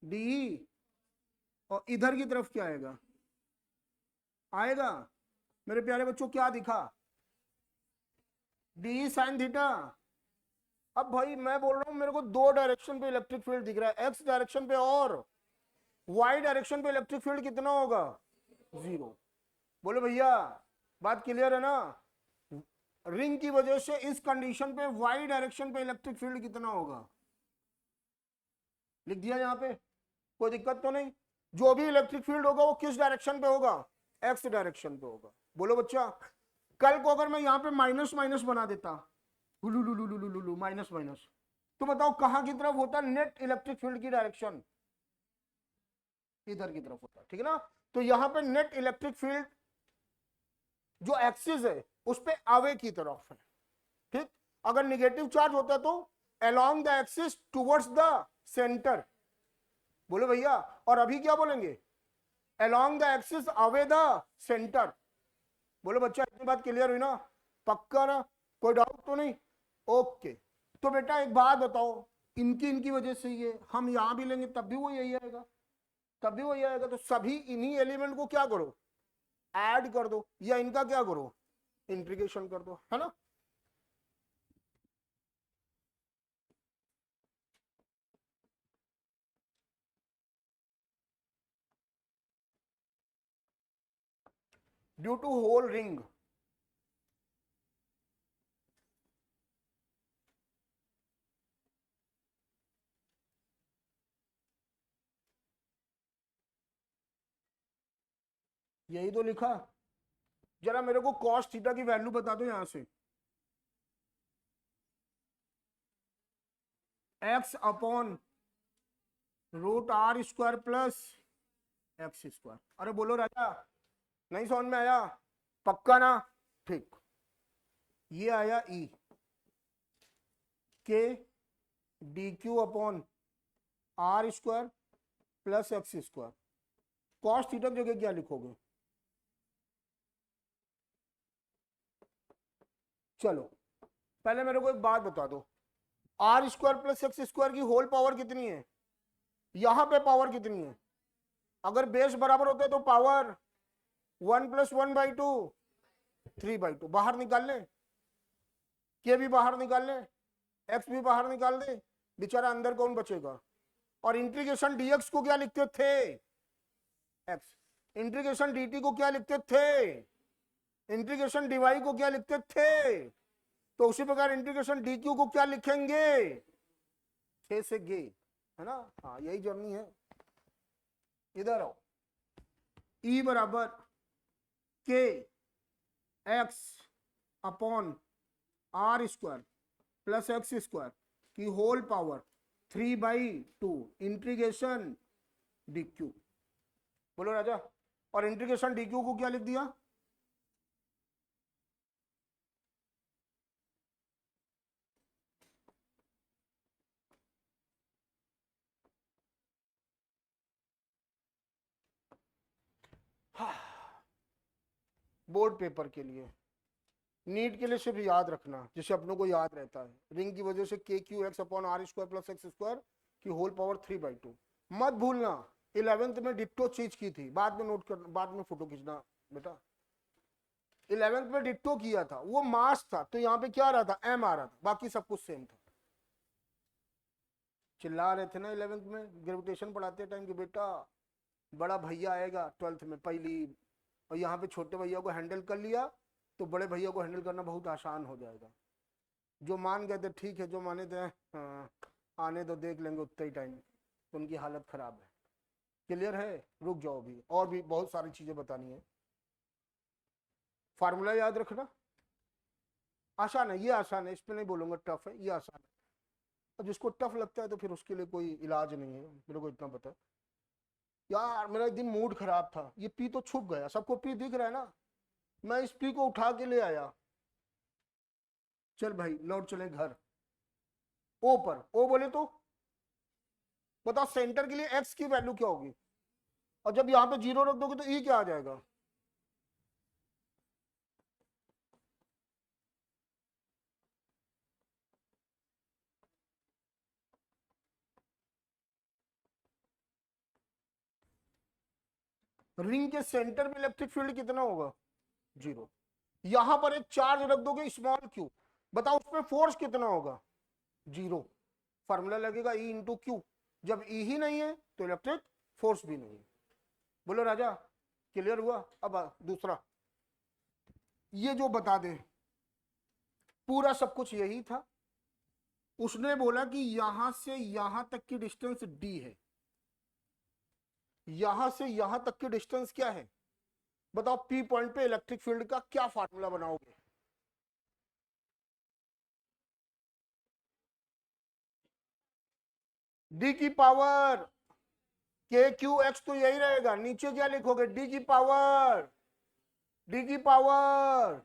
A: डी, और इधर की तरफ क्या आएगा, आएगा मेरे प्यारे बच्चों क्या दिखा, डी साइन थीटा। अब भाई मैं बोल रहा हूं मेरे को दो डायरेक्शन पे इलेक्ट्रिक फील्ड दिख रहा है, एक्स डायरेक्शन पे और वाई डायरेक्शन पे इलेक्ट्रिक फील्ड कितना होगा, 0। बोले भैया बात क्लियर है ना, रिंग की वजह से इस कंडीशन पे वाई डायरेक्शन पे इलेक्ट्रिक फील्ड कितना होगा, लिख दिया यहां पे, कोई दिक्कत तो नहीं। जो भी इलेक्ट्रिक फील्ड होगा वो किस डायरेक्शन पे होगा, एक्स डायरेक्शन पे होगा। बोलो बच्चा, कल को अगर मैं यहां पे माइनस माइनस बना देता, माइनस माइनस, तो बताओ कहां की तरफ होता नेट इलेक्ट्रिक फील्ड की डायरेक्शन, इधर की तरफ होता, ठीक है ना। तो यहां पे नेट इलेक्ट्रिक फील्ड जो एक्सिस है उस पे आवे की तरफ है, ठीक। अगर निगेटिव चार्ज होता तो along the axis towards the centre, बोलो भैया। और अभी क्या बोलेंगे, along the axis away the centre. बोलो बच्चा इतनी बात क्लियर हुई ना, पक्का ना, कोई डाउट तो नहीं, ओके। तो बेटा एक बात बताओ, इनकी वजह से ये हम यहां भी लेंगे तब भी वो यही आएगा, तब भी वही आएगा। तो सभी इन्हीं एलिमेंट को क्या करो, ऐड कर दो, या इनका क्या करो, इंटीग्रेशन कर दो, है ना। ड्यू टू होल रिंग, यही तो लिखा। जरा मेरे को कॉस थीटा की वैल्यू बता दो यहां से, X upon root R square plus X square. अरे बोलो राजा, नहीं समझ में आया, पक्का ना, ठीक। ये आया E K D Q upon R square plus X square. Cos theta की जगह क्या लिखोगे, चलो पहले मेरे को एक बात बता दो, R square plus X square की होल पावर कितनी है, यहां पे पावर कितनी है, अगर बेस बराबर होते तो पावर 1 + 1/2 3/2, बाहर निकाल ले, के भी बाहर निकाल ले, एक्स भी बाहर निकाल दे, बेचारा अंदर कौन बचेगा। और इंटीग्रेशन डीएक्स को क्या लिखते थे, एक्स। इंटीग्रेशन डीटी को क्या लिखते थे, इंटीग्रेशन डीवाई को क्या लिखते थे। तो उसी प्रकार इंटीग्रेशन डीक्यू को क्या लिखेंगे, छे से गे, है ना। हाँ यही जर्नी है, इधर आओ। ई बराबर K X upon R square plus X square की होल पावर 3/2 इंटीग्रेशन डीक्यू। बोलो राजा, और इंटीग्रेशन डीक्यू को क्या लिख दिया, बोर्ड पेपर के लिए, नीट के लिए सिर्फ याद रखना, जिसे अपनों को याद रहता है, रिंग की वजह से K Q X upon R square plus X square की होल पावर 3/2। मत भूलना 11th में डिट्टो चीज की थी, बाद में नोट कर, बाद में फोटो खींचना बेटा। 11th में डिट्टो किया था, वो मास था, तो यहाँ पे क्या आ रहा था, एम आ रहा था, बाकी सब कुछ सेम था। चिल्ला रहे थे ना 11th में ग्रेविटेशन पढ़ाते टाइम कि बेटा बड़ा भैया आएगा 12th में पहली, और यहाँ पे छोटे भैया को हैंडल कर लिया तो बड़े भैया को हैंडल करना बहुत आसान हो जाएगा। जो मान गए थे ठीक है, जो माने थे हाँ, आने दो देख लेंगे उतना ही टाइम, तो उनकी हालत खराब है। क्लियर है, रुक जाओ, भी और भी बहुत सारी चीजें बतानी है। फार्मूला याद रखना, आसान है, ये आसान है, इस पर नहीं बोलूंगा टफ है, ये आसान है। और जिसको टफ लगता है तो फिर उसके लिए कोई इलाज नहीं है, मेरे को इतना पता है। यार मेरा एक दिन मूड खराब था, ये पी तो छुप गया, सबको पी दिख रहा है ना, मैं इस पी को उठा के ले आया। चल भाई लौट चले घर। ओ पर ओ बोले तो बताओ सेंटर के लिए एक्स की वैल्यू क्या होगी, और जब यहां पे 0 रख दोगे तो ई क्या आ जाएगा, रिंग के सेंटर में इलेक्ट्रिक फील्ड कितना होगा, 0। यहां पर एक चार्ज रख दोगे स्मॉल क्यू, बताओ उसमें फोर्स कितना होगा, जीरो। फार्मूला लगेगा E इंटू क्यू। जब E ही नहीं है तो इलेक्ट्रिक फोर्स भी नहीं है। बोलो राजा, क्लियर हुआ? अब दूसरा, ये जो बता दे, पूरा सब कुछ यही था। उसने बोला कि यहां से यहां तक की डिस्टेंस D है, यहां से यहां तक की डिस्टेंस क्या है? बताओ P पॉइंट पे इलेक्ट्रिक फील्ड का क्या फार्मूला बनाओगे? D की पावर KQX तो यही रहेगा, नीचे क्या लिखोगे? D की पावर, D की पावर,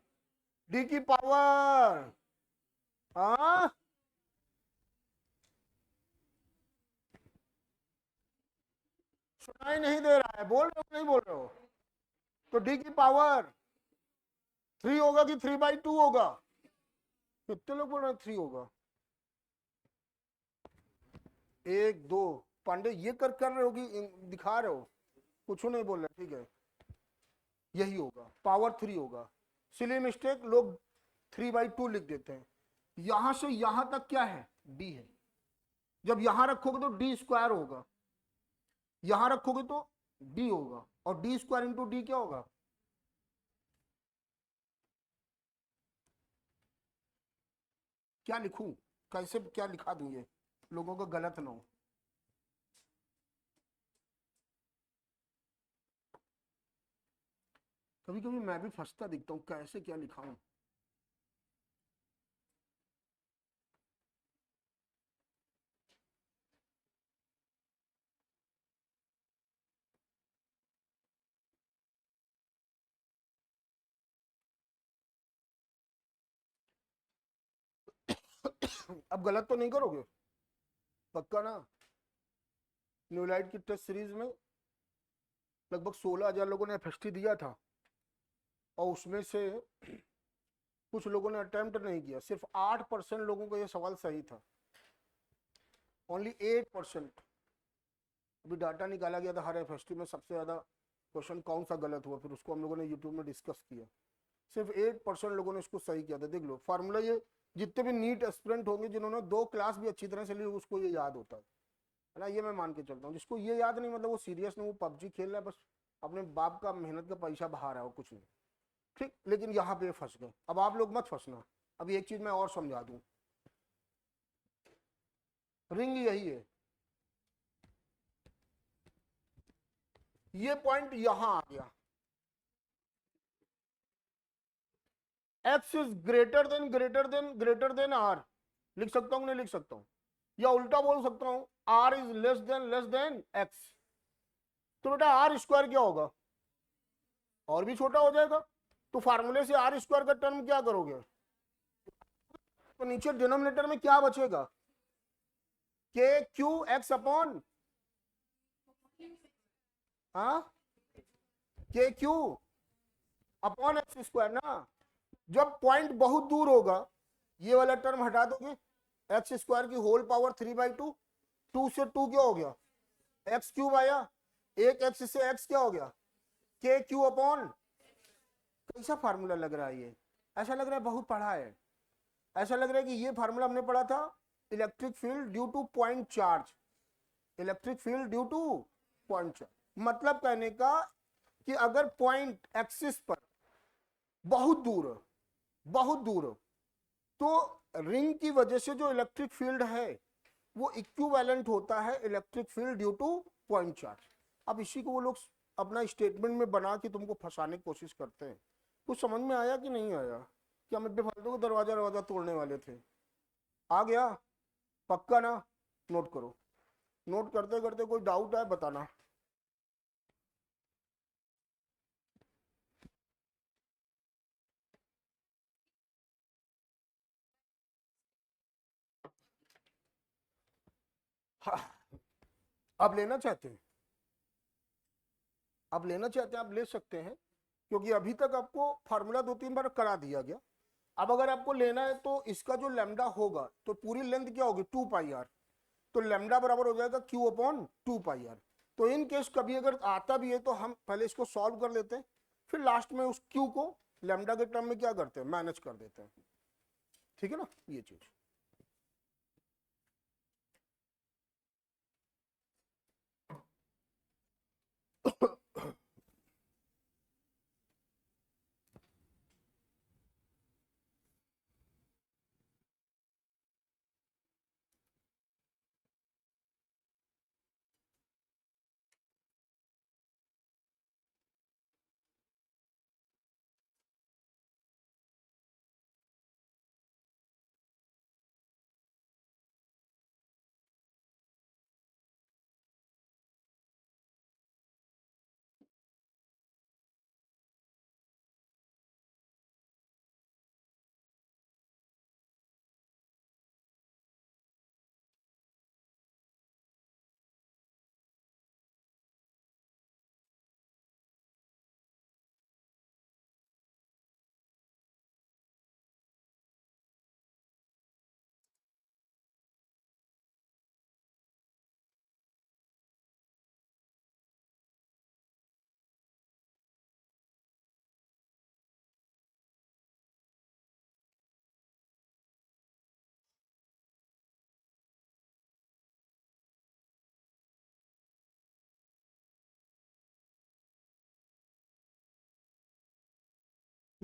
A: D की पावर। हाँ, सुनाई नहीं दे रहा है? बोल रहे हो नहीं बोल रहे हो? तो D की पावर 3 होगा कि 3/2 होगा? कितने लोग बोल रहे हैं 3 होगा? एक दो पांडे, ये कर रहे हो कि दिखा रहे हो? कुछ नहीं बोल रहे, ठीक है, यही होगा, पावर 3 होगा। सिली मिस्टेक, लोग 3/2 लिख देते हैं। यहां से यहां तक क्या है? D है। जब यहां रखोगे तो D स्क्वायर होगा, यहां रखोगे तो D होगा, और D स्क्वायर इंटू D क्या होगा? क्या लिखूं, कैसे क्या लिखा दूं ये, लोगों को गलत ना हो। कभी कभी मैं भी फंसता दिखता हूं, कैसे क्या लिखाऊं। अब गलत तो नहीं करोगे? पक्का ना? न्यूलाइट की टेस्ट सीरीज में लगभग 16,000 लोगों ने एफएसटी दिया था, और उसमें से कुछ लोगों ने अटेम्प्ट नहीं किया। सिर्फ 8% लोगों को यह सवाल सही था, ओनली 8%। अभी डाटा निकाला गया था हर एफएसटी में सबसे ज्यादा क्वेश्चन कौन सा गलत हुआ, फिर उसको हम लोगों ने यूट्यूब में डिस्कस किया। सिर्फ 8% लोगों ने इसको सही किया था। देख लो फार्मूला, ये जितने भी नीट एस्पिरेंट होंगे जिन्होंने 2 क्लास भी अच्छी तरह से ली, उसको ये याद होता है ना? ये मैं मान के चलता हूँ। जिसको ये याद नहीं, मतलब वो सीरियस नहीं, वो पबजी खेल रहा है, बस अपने बाप का मेहनत का पैसा बहा रहा है और कुछ नहीं। ठीक, लेकिन यहाँ पे फंस गए। अब आप लोग मत फंसना। अभी एक चीज मैं और समझा दूं, रिंग यही है, ये पॉइंट यहां आ गया, X is greater than R. लिख सकता हूं नहीं लिख सकता हूं? या उल्टा बोल सकता हूं, R is less than X. तो बेटा आर स्क्वायर क्या होगा? और भी छोटा हो जाएगा। तो फार्मूले से आर स्क्वायर का टर्म क्या करोगे? तो नीचे डिनोमिनेटर में क्या बचेगा? के क्यू एक्स अपॉन, हाँ, के क्यू अपॉन एक्स स्क्वायर ना। जब पॉइंट बहुत दूर होगा, ये वाला टर्म हटा दोगे, एक्स स्क्वायर की होल पावर 3/2, 2 से 2 क्या हो गया? एक्स क्यूब आया, एक एक्स से एक्स क्या हो गया? के क्यू अपॉन। कैसा फार्मूला लग रहा है ये? ऐसा लग रहा है बहुत पढ़ा है। ऐसा लग रहा है कि ये फार्मूला हमने पढ़ा था, electric field due two point charge, electric field due two point charge. मतलब कहने का कि अगर पॉइंट एक्सिस पर बहुत दूर, बहुत दूर, तो रिंग की वजह से जो इलेक्ट्रिक फील्ड है वो इक्विवेलेंट होता है electric field due two point charge. अब इसी को वो लोग अपना स्टेटमेंट में बना के तुमको फंसाने की कोशिश करते हैं। कुछ समझ में आया कि नहीं आया? क्या मैं बेफालतू को दरवाजा दरवाजा तोड़ने वाले थे? आ गया? पक्का ना? नोट करो, नोट करते करते कोई डाउट है बताना। हाँ, अब लेना चाहते हैं, अब लेना चाहते हैं, आप ले सकते हैं, क्योंकि अभी तक आपको फार्मूला 2-3 बार करा दिया गया। अब अगर आपको लेना है तो इसका जो लैम्डा होगा, तो पूरी लेंथ क्या होगी? 2πr। तो लैम्डा बराबर हो जाएगा q अपॉन 2πr। तो इन केस कभी अगर आता भी है तो हम पहले इसको सॉल्व कर लेते हैं, फिर लास्ट में उस q को लैम्डा के टर्म में क्या करते हैं? मैनेज कर देते हैं। ठीक है ना? ये चीज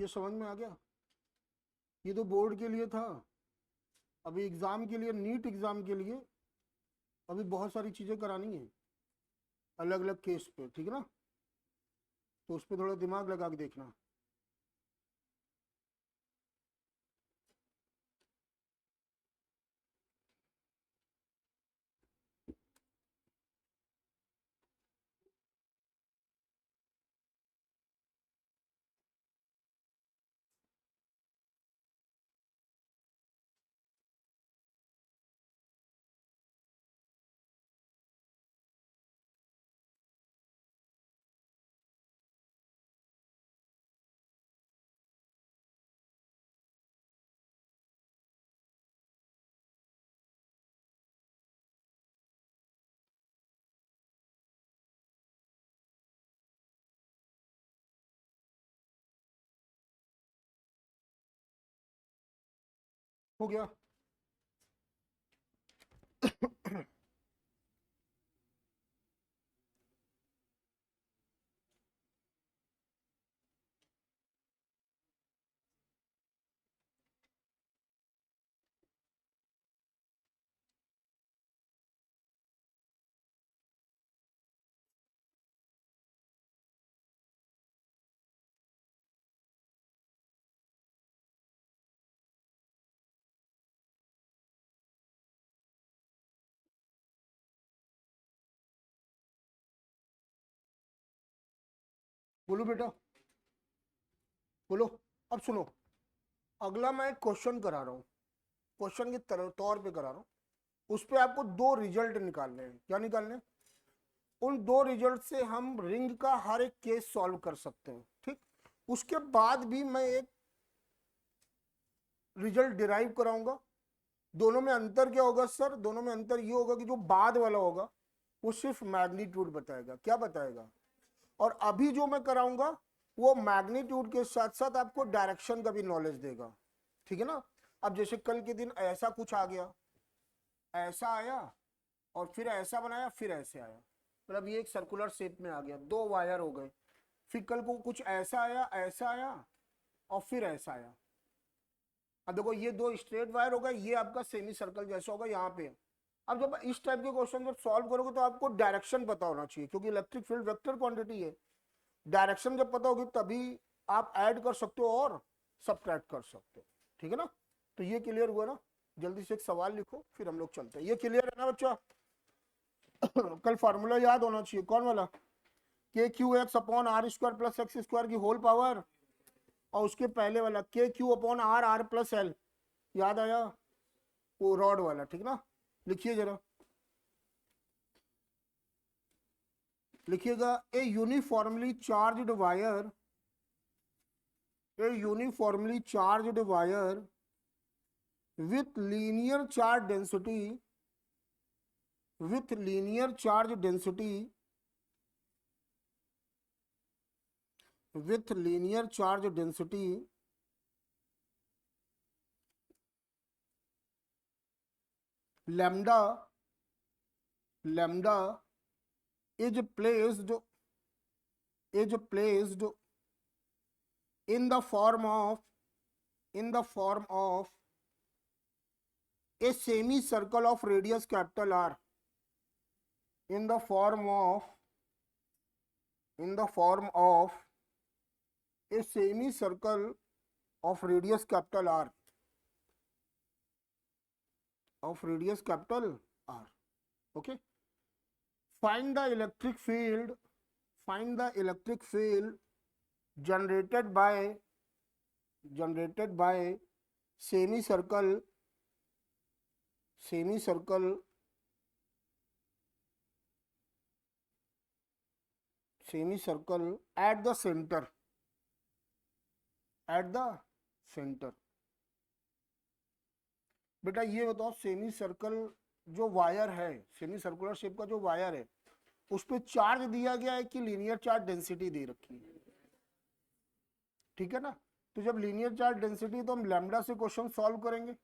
A: ये समझ में आ गया? ये तो बोर्ड के लिए था, अभी एग्जाम के लिए, नीट एग्जाम के लिए अभी बहुत सारी चीजें करानी है अलग अलग केस पे, ठीक है ना? तो उस पर थोड़ा दिमाग लगा के देखना। हो गया? बोलो बेटा, बोलो। अब सुनो, अगला मैं एक क्वेश्चन करा रहा हूँ, क्वेश्चन के तौर पे करा रहा हूँ। उस पे आपको दो रिजल्ट निकालने हैं। क्या निकालने हैं? उन दो रिजल्ट से हम रिंग का हर एक केस सॉल्व कर सकते हैं, ठीक? उसके बाद भी मैं एक रिजल्ट डिराइव कराऊंगा। दोनों में अंतर क्या होगा सर? दोनों में अंतर ये होगा कि जो बाद वाला होगा वो सिर्फ मैग्नीट्यूड बताएगा। क्या बताएगा? और अभी जो मैं कराऊंगा वो मैग्नीट्यूड के साथ साथ आपको डायरेक्शन का भी नॉलेज देगा, ठीक है ना? अब जैसे कल के दिन ऐसा कुछ आ गया, ऐसा आया और फिर ऐसा बनाया, फिर ऐसे आया, मतलब ये एक सर्कुलर शेप में आ गया, दो वायर हो गए। फिर कल को कुछ ऐसा आया, ऐसा आया और फिर ऐसा आया। अब देखो ये दो स्ट्रेट वायर होगा, ये आपका सेमी सर्कल जैसा होगा यहाँ पे। अब जब इस टाइप के क्वेश्चन जब सॉल्व करोगे तो आपको डायरेक्शन पता होना चाहिए, क्योंकि इलेक्ट्रिक फील्ड वेक्टर क्वांटिटी है। डायरेक्शन जब पता होगी तभी आप ऐड कर सकते हो और सब्ट्रैक्ट कर सकते हो, ठीक है ना? तो ये क्लियर हुआ ना? जल्दी से एक सवाल लिखो फिर हम लोग चलते हैं। ये क्लियर है ना बच्चा? कल फार्मूला याद होना चाहिए, कौन वाला? K Q X upon R square plus X square की होल पावर, और उसके पहले वाला K Q upon R R plus L, याद आया? वो रॉड वाला, ठीक ना? लिखिए जरा, लिखिएगा। ए uniformly charged wire, A uniformly charged wire with linear charge density, with linear charge density, with linear charge density lambda, lambda is placed, is placed in the form of, in the form of a semicircle of radius capital R, in the form of, in the form of a semicircle of radius capital R, of radius capital R. Okay, find the electric field, find the electric field generated by, generated by semicircle, semicircle, semicircle at the center, at the center. बेटा ये बताओ, semi circle जो wire है, semi circular shape का जो wire है, उस पर चार्ज दिया गया है कि लीनियर चार्ज डेंसिटी दे रखी है? ठीक है ना? तो जब लीनियर चार्ज डेंसिटी, तो हम लैम्डा से क्वेश्चन सॉल्व करेंगे?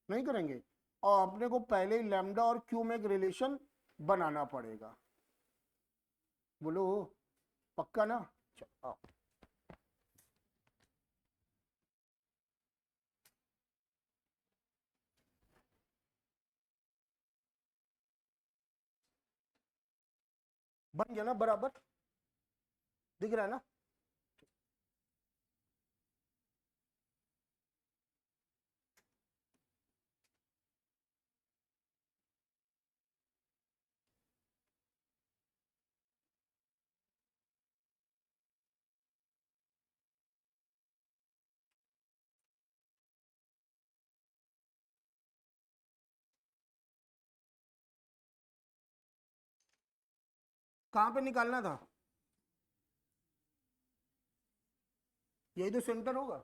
A: नहीं करेंगे? और अपने को पहले ही लैम्डा और क्यू में एक रिलेशन बनाना पड़ेगा। बोलो पक्का ना? आओ। बन गया ना बराबर, दिख रहा है ना। कहाँ पे निकालना था, यही तो सेंटर होगा।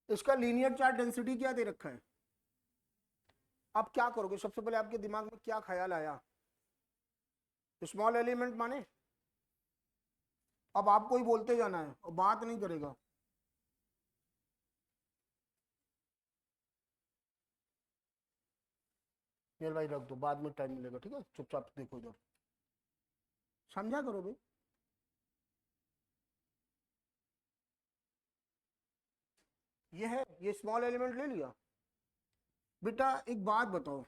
A: इसका लीनियर चार्ज डेंसिटी क्या दे रखा है, आप क्या करोगे, सबसे पहले आपके दिमाग में क्या ख्याल आया, स्मॉल एलिमेंट माने। अब आपको ही बोलते जाना है और बात नहीं करेगा। ये भाई रख दो, बाद में टाइम मिलेगा, ठीक है, चुपचाप देखो इधर, समझा करो भाई। ये है, ये स्मॉल एलिमेंट ले लिया। बेटा एक बात बताओ,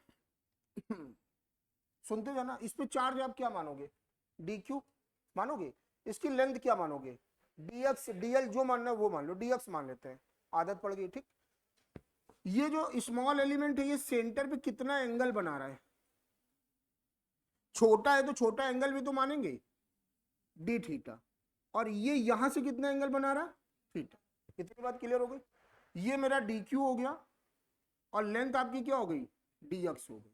A: सुनते जाना, इस पे चार्ज आप क्या मानोगे, डी क्यू मानोगे, इसकी लेंथ क्या मानोगे, डी एक्स डी एल, जो मानना है वो मान लो, डी एक्स मान लेते हैं, आदत पड़ गई, ठीक। ये जो स्मॉल एलिमेंट है ये सेंटर पे कितना एंगल बना रहा है, छोटा है तो छोटा एंगल भी तो मानेंगे, डी थीटा, और ये यहां से कितना एंगल बना रहा है, थीटा। इतनी बात क्लियर हो गई, ये मेरा डी क्यू हो गया और लेंथ आपकी क्या हो गई, डी एक्स हो गई।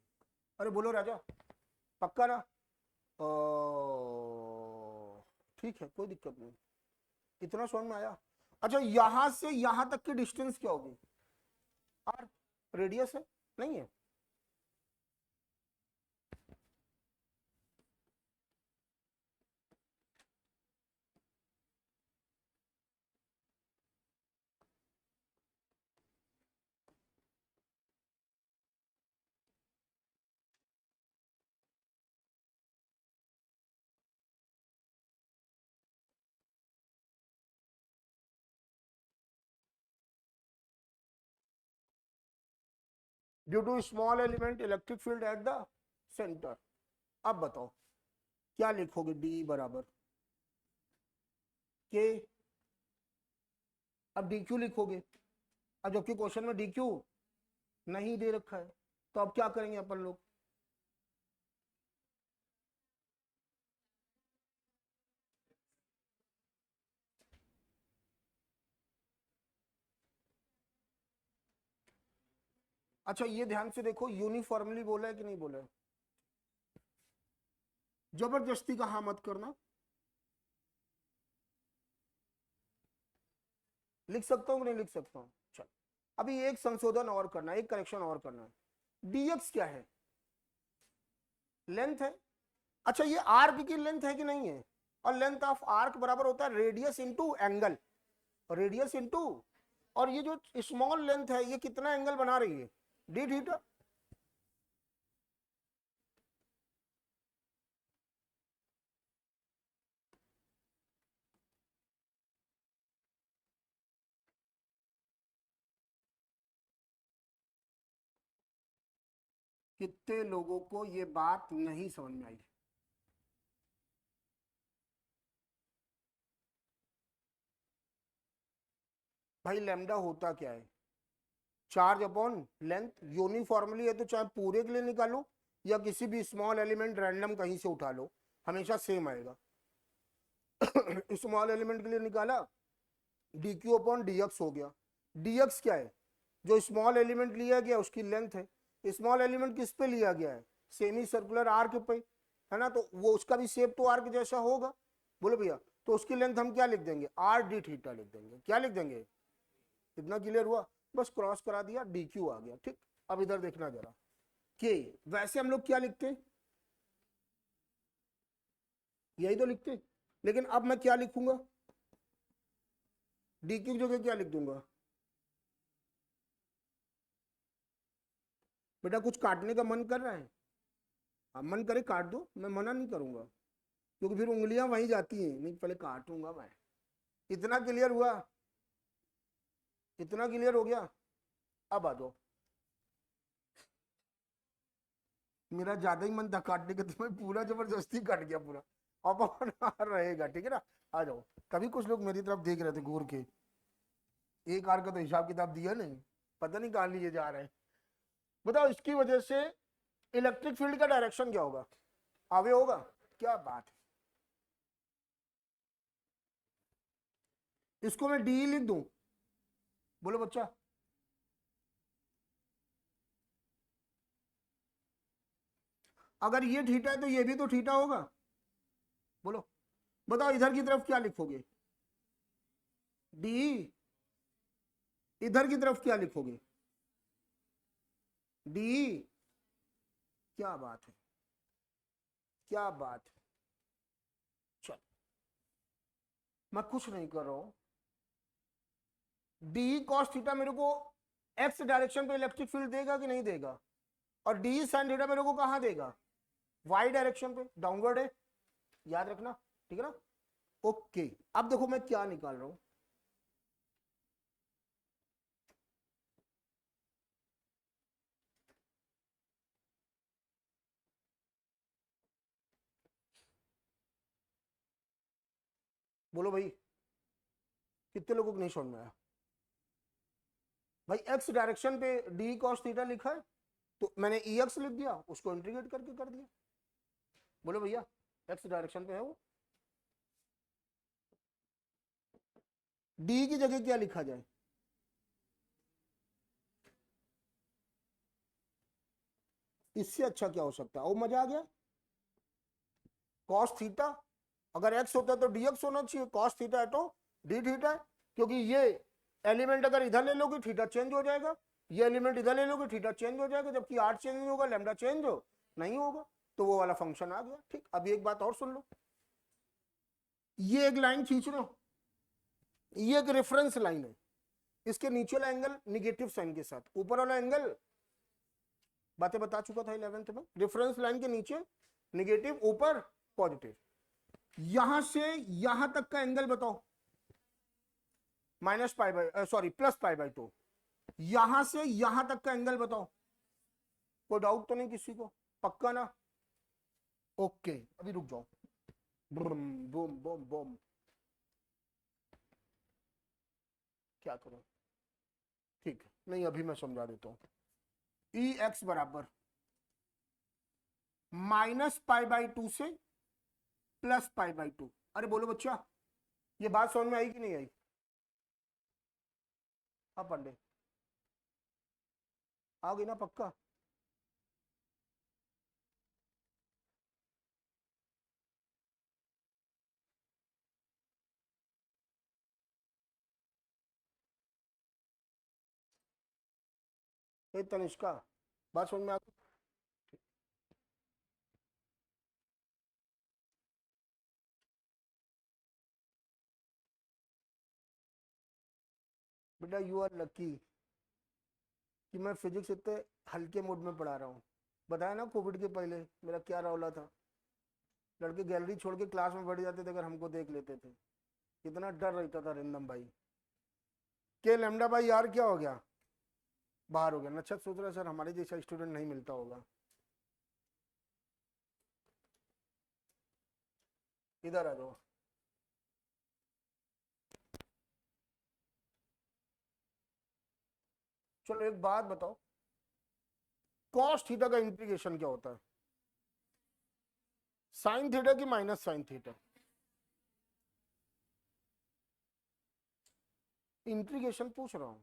A: अरे बोलो राजा, पक्का ना, ठीक है कोई दिक्कत नहीं, इतना समझ में आया। अच्छा यहां से यहां तक की डिस्टेंस क्या होगी, आर, रेडियस है, नहीं है, due to small element electric field at the centre. अब बताओ क्या लिखोगे, डी बराबर के, अब डी क्यू लिखोगे, अब जबकि क्वेश्चन में डी क्यू नहीं दे रखा है, तो अब क्या करेंगे अपन लोग, अच्छा ये ध्यान से देखो, यूनिफॉर्मली बोला है कि नहीं बोला है, जबरदस्ती का हाँ मत करना, लिख सकता हूँ कि नहीं लिख सकता हूँ, चल अभी एक संशोधन और करना है, एक करेक्शन और करना है, डीएक्स क्या है, लेंथ है। अच्छा ये आर्क की लेंथ है कि नहीं है, और लेंथ ऑफ आर्क बराबर होता है radius into angle, radius into, और ये जो स्मॉल लेंथ है ये कितना एंगल बना रही है, डी थीटा। कितने लोगों को ये बात नहीं समझ में आई, भाई लैम्डा होता क्या है, चार्ज अपॉन लेंथ, यूनिफॉर्मली है तो चाहे पूरे के लिए निकालो या किसी भी स्मॉल एलिमेंट रैंडम कहीं से उठा लो, हमेशा सेम आएगा। स्मॉल एलिमेंट के लिए निकाला, D Q upon D x हो गया, डी एक्स क्या है, जो स्मॉल एलिमेंट लिया गया उसकी लेंथ है, स्मॉल एलिमेंट किस पे लिया गया है, सेमी सर्कुलर आर्क पे, है ना, तो वो उसका भी शेप तो आर्क जैसा होगा, बोलो भैया, तो उसकी लेंथ हम क्या लिख देंगे, आर डी थीटा लिख देंगे, क्या लिख देंगे, इतना क्लियर हुआ, बस क्रॉस करा दिया, डी क्यू आ गया, ठीक। अब इधर देखना जरा, के वैसे हम लोग क्या लिखते हैं, यही तो लिखते हैं, लेकिन अब मैं क्या लिखूंगा, डी क्यू की जगह क्या लिख दूंगा, बेटा कुछ काटने का मन कर रहा है, अब मन करे काट दो, मैं मना नहीं करूंगा, क्योंकि फिर उंगलियां वहीं जाती हैं, नहीं पहले काटूंगा मैं। इतना क्लियर हुआ, इतना क्लियर हो गया, अब आ जाओ, मेरा ज्यादा ही मन था काटने का तो मैं पूरा जबरदस्ती काट गया पूरा, अपॉन आर रहेगा, ठीक है ना। आ जाओ, कभी कुछ लोग मेरी तरफ देख रहे थे घूर के, एक आर का तो हिसाब किताब दिया नहीं, पता नहीं कहाँ लिए जा रहे हैं। बताओ इसकी वजह से इलेक्ट्रिक फील्ड का डायरेक्शन क्या होगा, आगे होगा। क्या बात है, इसको मैं डी लिख दूं, बोलो बच्चा। अगर ये थीटा है तो ये भी तो थीटा होगा, बोलो। बताओ इधर की तरफ क्या लिखोगे, डी, इधर की तरफ क्या लिखोगे, डी। क्या बात है, क्या बात है। चल, मैं कुछ नहीं कर रहा हूं, डी कॉस थीटा मेरे को एक्स डायरेक्शन पे इलेक्ट्रिक फील्ड देगा कि नहीं देगा, और डी साइन थीटा मेरे को कहां देगा, वाई डायरेक्शन पे, डाउनवर्ड है, याद रखना, ठीक है ना। ओके, अब देखो मैं क्या निकाल रहा हूं, बोलो भाई, कितने लोगों को नहीं समझ में आया। भाई एक्स डायरेक्शन पे डी कॉस थीटा लिखा है, तो मैंने ई एक्स लिख दिया, उसको इंटीग्रेट करके कर दिया। बोलो भैया, एक्स डायरेक्शन पे है वो, डी की जगह क्या लिखा जाए, इससे अच्छा क्या हो सकता है, वो मजा आ गया। कॉस थीटा, अगर एक्स होता तो डी एक्स होना चाहिए, कॉस थीटा है तो डी थीटा है, क्योंकि ये एलिमेंट अगर इधर ले लोगे थीटा चेंज हो जाएगा, ये एलिमेंट इधर ले लोगे थीटा चेंज हो जाएगा, जबकि आर चेंज नहीं होगा, लैम्डा चेंज हो नहीं होगा, तो वो वाला फंक्शन आ गया। ठीक, अभी एक बात और सुन लो, ये एक लाइन खींच रहे हो, ये एक रेफरेंस लाइन है, इसके नीचे वाला एंगल निगेटिव साइन के साथ, ऊपर वाला एंगल बातें बता चुका था 11th में, रेफरेंस लाइन के नीचे निगेटिव, ऊपर पॉजिटिव। यहां से यहां तक का एंगल बताओ, minus pi by, sorry plus pi by 2। यहां से यहां तक का एंगल बताओ, कोई डाउट तो नहीं किसी को, पक्का ना। ओके, अभी रुक जाओ, बूम बूम बूम बूम, क्या करूं, ठीक है, नहीं अभी मैं समझा देता हूं। ई एक्स बराबर माइनस पाई बाई 2 से प्लस पाई बाई 2। अरे बोलो बच्चा, ये बात समझ में आई कि नहीं आई। हाँ पांडे, आ गई ना पक्का। तनिष्का, बात समझ में आ गई। बेटा यू आर लकी कि मैं फिजिक्स इतने हल्के मूड में पढ़ा रहा हूँ। बताया ना कोविड के पहले मेरा क्या रौला था, लड़के गैलरी छोड़ के क्लास में बैठ जाते थे अगर हमको देख लेते थे, कितना डर रहता था। रिंदम भाई के लेमडा भाई यार क्या हो गया, बाहर हो गया। नक्षत सोच रहा सर हमारे जैसा स्टूडेंट नहीं मिलता होगा। इधर आ जाओ, चलो एक बात बताओ, कॉस थीटा का इंटीग्रेशन क्या होता है, साइन थीटा की माइनस साइन थीटा, इंटीग्रेशन पूछ रहा हूं।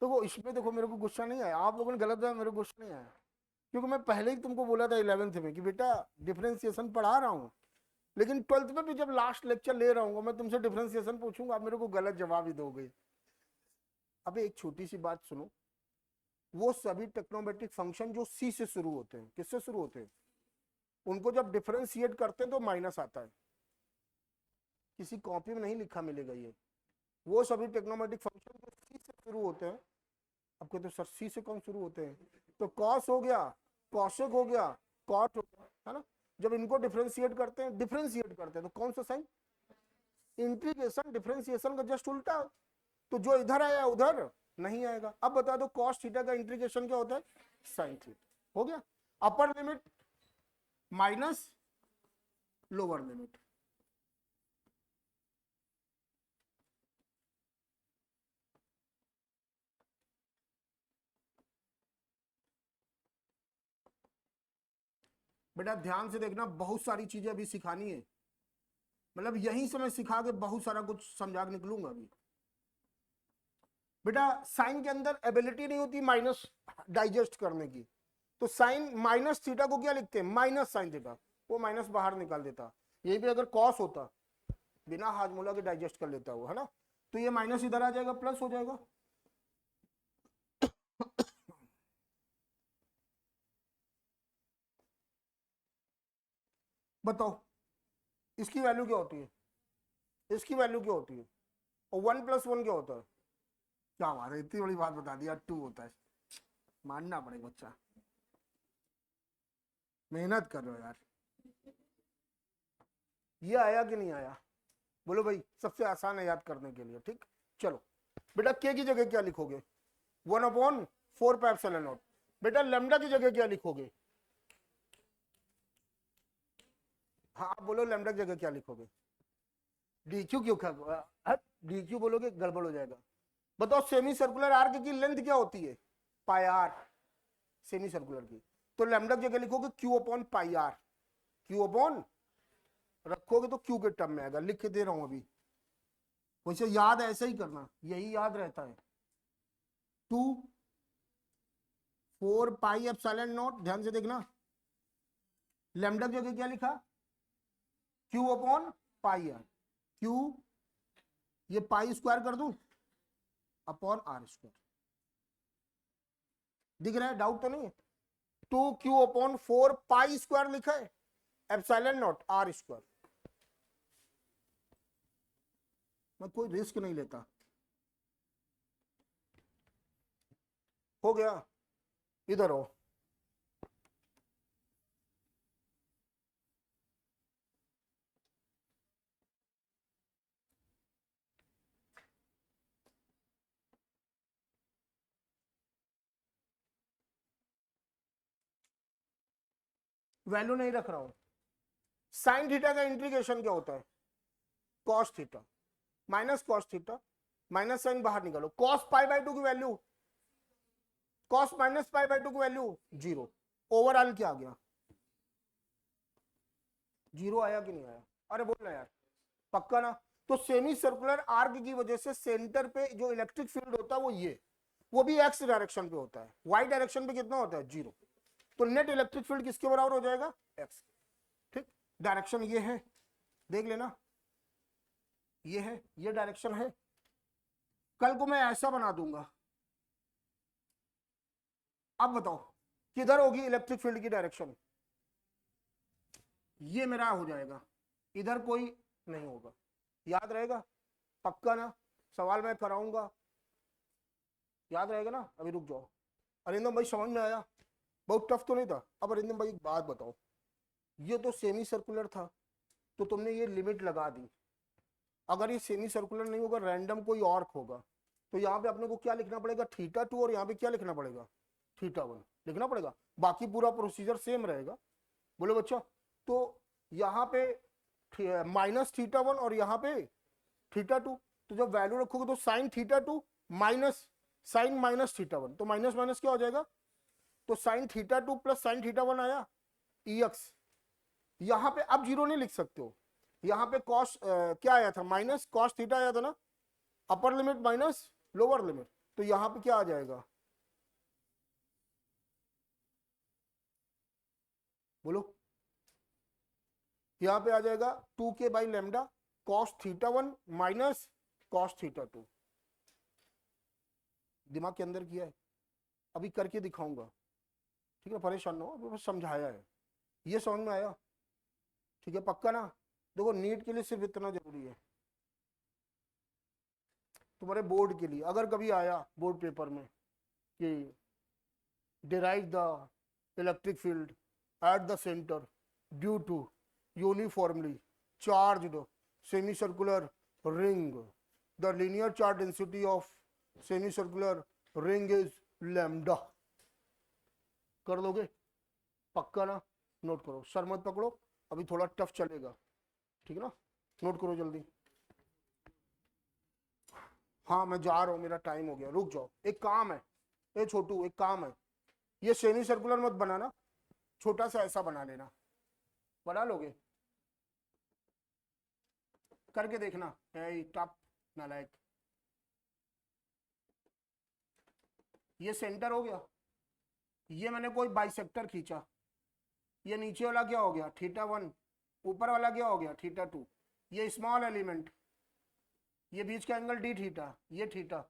A: तो वो इसमें देखो मेरे को गुस्सा नहीं आया, आप लोगों ने गलत है, मेरे को गुस्सा नहीं आया, क्योंकि मैं पहले ही तुमको बोला था 11th में कि बेटा डिफरेंशिएशन पढ़ा रहा हूँ, लेकिन 12th में भी जब लास्ट लेक्चर ले रहा हूँ मैं तुमसे डिफरेंशिएशन पूछूंगा, आप मेरे को गलत जवाब ही दोगे। अब एक छोटी सी बात सुनो, वो सभी टेक्नोमेट्रिक फंक्शन जो सी से शुरू होते हैं, किससे शुरू होते हैं, उनको जब डिफरेंशिएट करते हैं तो माइनस आता है, किसी कॉपी में नहीं लिखा मिलेगा ये। वो सभी टेक्नोमेट्रिक फंक्शन जो सी से शुरू होते हैं, अब कहते सर सी से कौन शुरू होते हैं, तो कॉस हो गया, कॉसेक हो गया, कॉट हो गया, है ना। जब इनको डिफरेंशिएट करते हैं, डिफरेंशिएट करते हैं तो कौन सा साइन, इंटीग्रेशन, डिफरेंशिएशन का जस्ट उल्टा। तो जो इधर आया उधर, नहीं आएगा। अब बता दो कॉस थीटा का इंटीग्रेशन क्या होता है, साइन थीटा। हो गया, upper limit minus lower limit. बेटा ध्यान से देखना, बहुत सारी चीजें अभी सिखानी है, मतलब यहीं से मैं सिखा के बहुत सारा कुछ समझा के निकलूंगा अभी। बेटा साइन के अंदर एबिलिटी नहीं होती माइनस डाइजेस्ट करने की, तो साइन माइनस थीटा को क्या लिखते हैं, माइनस साइन थीटा, वो माइनस बाहर निकाल देता। यही भी अगर कॉस होता, बिना हाजमोला के डाइजेस्ट कर लेता वो, है ना, तो ये माइनस इधर आ जाएगा, प्लस हो जाएगा। बताओ इसकी वैल्यू क्या होती है, इसकी वैल्यू क्या होती है, और 1 + 1 क्या होता है। क्या बात है, इतनी बड़ी बात बता दिया, 2 होता है। मानना पड़ेगा बच्चा, मेहनत कर रहे हो यार। ये आया कि नहीं आया, बोलो भाई, सबसे आसान है याद करने के लिए, ठीक। चलो बेटा के की जगह क्या लिखोगे, 1/4πε0। बेटा लैम्डा की जगह क्या लिखोगे, हाँ आप बोलो लैम्डा की जगह क्या लिखोगे, डी क्यू क्यों, डी क्यू बोलोगे गड़बड़ हो जाएगा। बताओ सेमी सर्कुलर आर्क की लेंथ क्या होती है, पाई आर, सेमी सर्कुलर की, तो लैम्डा की जगह लिखोगे Q/πr, क्यू अपॉन रखोगे तो क्यू के टर्म में आएगा, लिख के दे रहा हूं अभी, वैसे याद ऐसे ही करना, यही याद रहता है। 2/4πε0, ध्यान से देखना, लैम्डा की जगह क्या लिखा, Q/πr, क्यू ये पाई स्क्वायर कर दूं अपॉन आर स्क्वायर, दिख रहा है, डाउट तो नहीं है। 2Q/4 पाई स्क्वायर लिखा है, ε0 आर स्क्वायर, मैं कोई रिस्क नहीं लेता। हो गया, इधर हो, वैल्यू नहीं रख रहा हूं। साइन थीटा का इंटीग्रेशन क्या होता है, cos theta minus cos theta, minus sine बाहर निकालो, कॉस π/2 की वैल्यू, कॉस माइनस π/2 की वैल्यू 0, ओवरऑल क्या आ गया, 0 आया कि नहीं आया, अरे बोलना यार, पक्का ना। तो सेमी सर्कुलर आर्क की वजह से सेंटर पे जो इलेक्ट्रिक फील्ड होता है वो ये, वो भी एक्स डायरेक्शन पे होता है, वाई डायरेक्शन पे कितना होता है 0, तो नेट इलेक्ट्रिक फील्ड किसके बराबर हो जाएगा, एक्स। ठीक, डायरेक्शन ये है, देख लेना, ये है, ये डायरेक्शन है। कल को मैं ऐसा बना दूंगा, अब बताओ किधर होगी इलेक्ट्रिक फील्ड की डायरेक्शन, ये मेरा हो जाएगा, इधर कोई नहीं होगा, याद रहेगा, पक्का ना, सवाल मैं कराऊंगा, याद रहेगा ना। अभी रुक जाओ, अरिंदम भाई समझ में आया, बहुत टफ तो नहीं था। अब अरिंदम भाई एक बात बताओ, ये तो सेमी सर्कुलर था, तो तुमने ये लिमिट लगा दी, अगर ये सेमी सर्कुलर नहीं होगा, रैंडम कोई और होगा, तो यहाँ पे अपने को क्या लिखना पड़ेगा, θ2, और यहाँ पे क्या लिखना पड़ेगा, θ1 लिखना पड़ेगा, बाकी पूरा प्रोसीजर सेम रहेगा। बोलो बच्चा, तो यहाँ पे -θ1 और यहाँ पे θ2, तो जब वैल्यू रखोगे तो साइन θ2 माइनस साइन -θ1, तो माइनस माइनस क्या हो जाएगा, तो साइन θ2 प्लस साइन θ1 आया, EX। यहाँ पे अब जीरो नहीं लिख सकते हो, यहाँ पे कॉस क्या आया था, माइनस कॉस थीटा आया था ना, upper limit minus lower limit, तो यहाँ पे क्या आ जाएगा, बोलो, यहाँ पे आ जाएगा 2k/λ कॉस θ1 माइनस कॉस θ2। दिमाग के अंदर किया है, अभी करके दिखाऊंगा, ठीक है, परेशान ना हो, अभी बस समझाया है, ये समझ में आया, ठीक है, पक्का ना। देखो नीट के लिए सिर्फ इतना जरूरी है, तुम्हारे बोर्ड के लिए अगर कभी आया बोर्ड पेपर में कि derive the electric field at the center due to uniformly charged semicircular ring, the linear charge density of semi circular ring is lambda. कर दोगे? पक्का ना? नोट करो, सर मत पकड़ो, अभी थोड़ा टफ चलेगा, ठीक है ना? नोट करो जल्दी। हाँ मैं जा रहा हूँ, मेरा टाइम हो गया, रुक जाओ, एक काम है। ए छोटू, एक काम है, ये सेमी सर्कुलर मत बनाना, छोटा सा ऐसा बना लेना। बना लोगे? करके देखना। टप नालायक। ये सेंटर हो गया, ये मैंने कोई बाइसेक्टर खींचा, ये नीचे वाला क्या हो गया? θ1, ऊपर वाला क्या हो गया? θ2। ये स्मॉल एलिमेंट, ये बीच का एंगल डी थीटा, ये थीटा।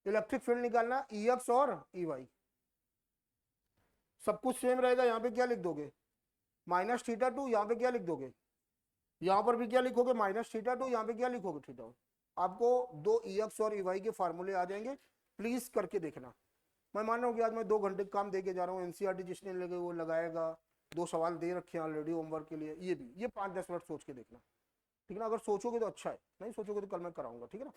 A: इलेक्ट्रिक फील्ड निकालना Ex और Ey, सब कुछ सेम रहेगा। यहाँ पे क्या लिख दोगे? -θ2। यहाँ पे क्या लिख दोगे? यहाँ पर भी क्या लिखोगे? -θ2। यहाँ पे क्या लिखोगे? θ1। आपको दो Ex और Ey के फार्मूले आ जाएंगे, प्लीज करके देखना। मैं मान रहा हूँ कि आज मैं 2 घंटे काम दे के जा रहा हूँ, एनसीईआरटी जिसने लगे वो लगाएगा, 2 सवाल दे रखे हैं ऑलरेडी होमवर्क के लिए, ये भी, ये 5-10 मिनट सोच के देखना, ठीक है ना? अगर सोचोगे तो अच्छा है, नहीं सोचोगे तो कल मैं कराऊंगा, ठीक है ना?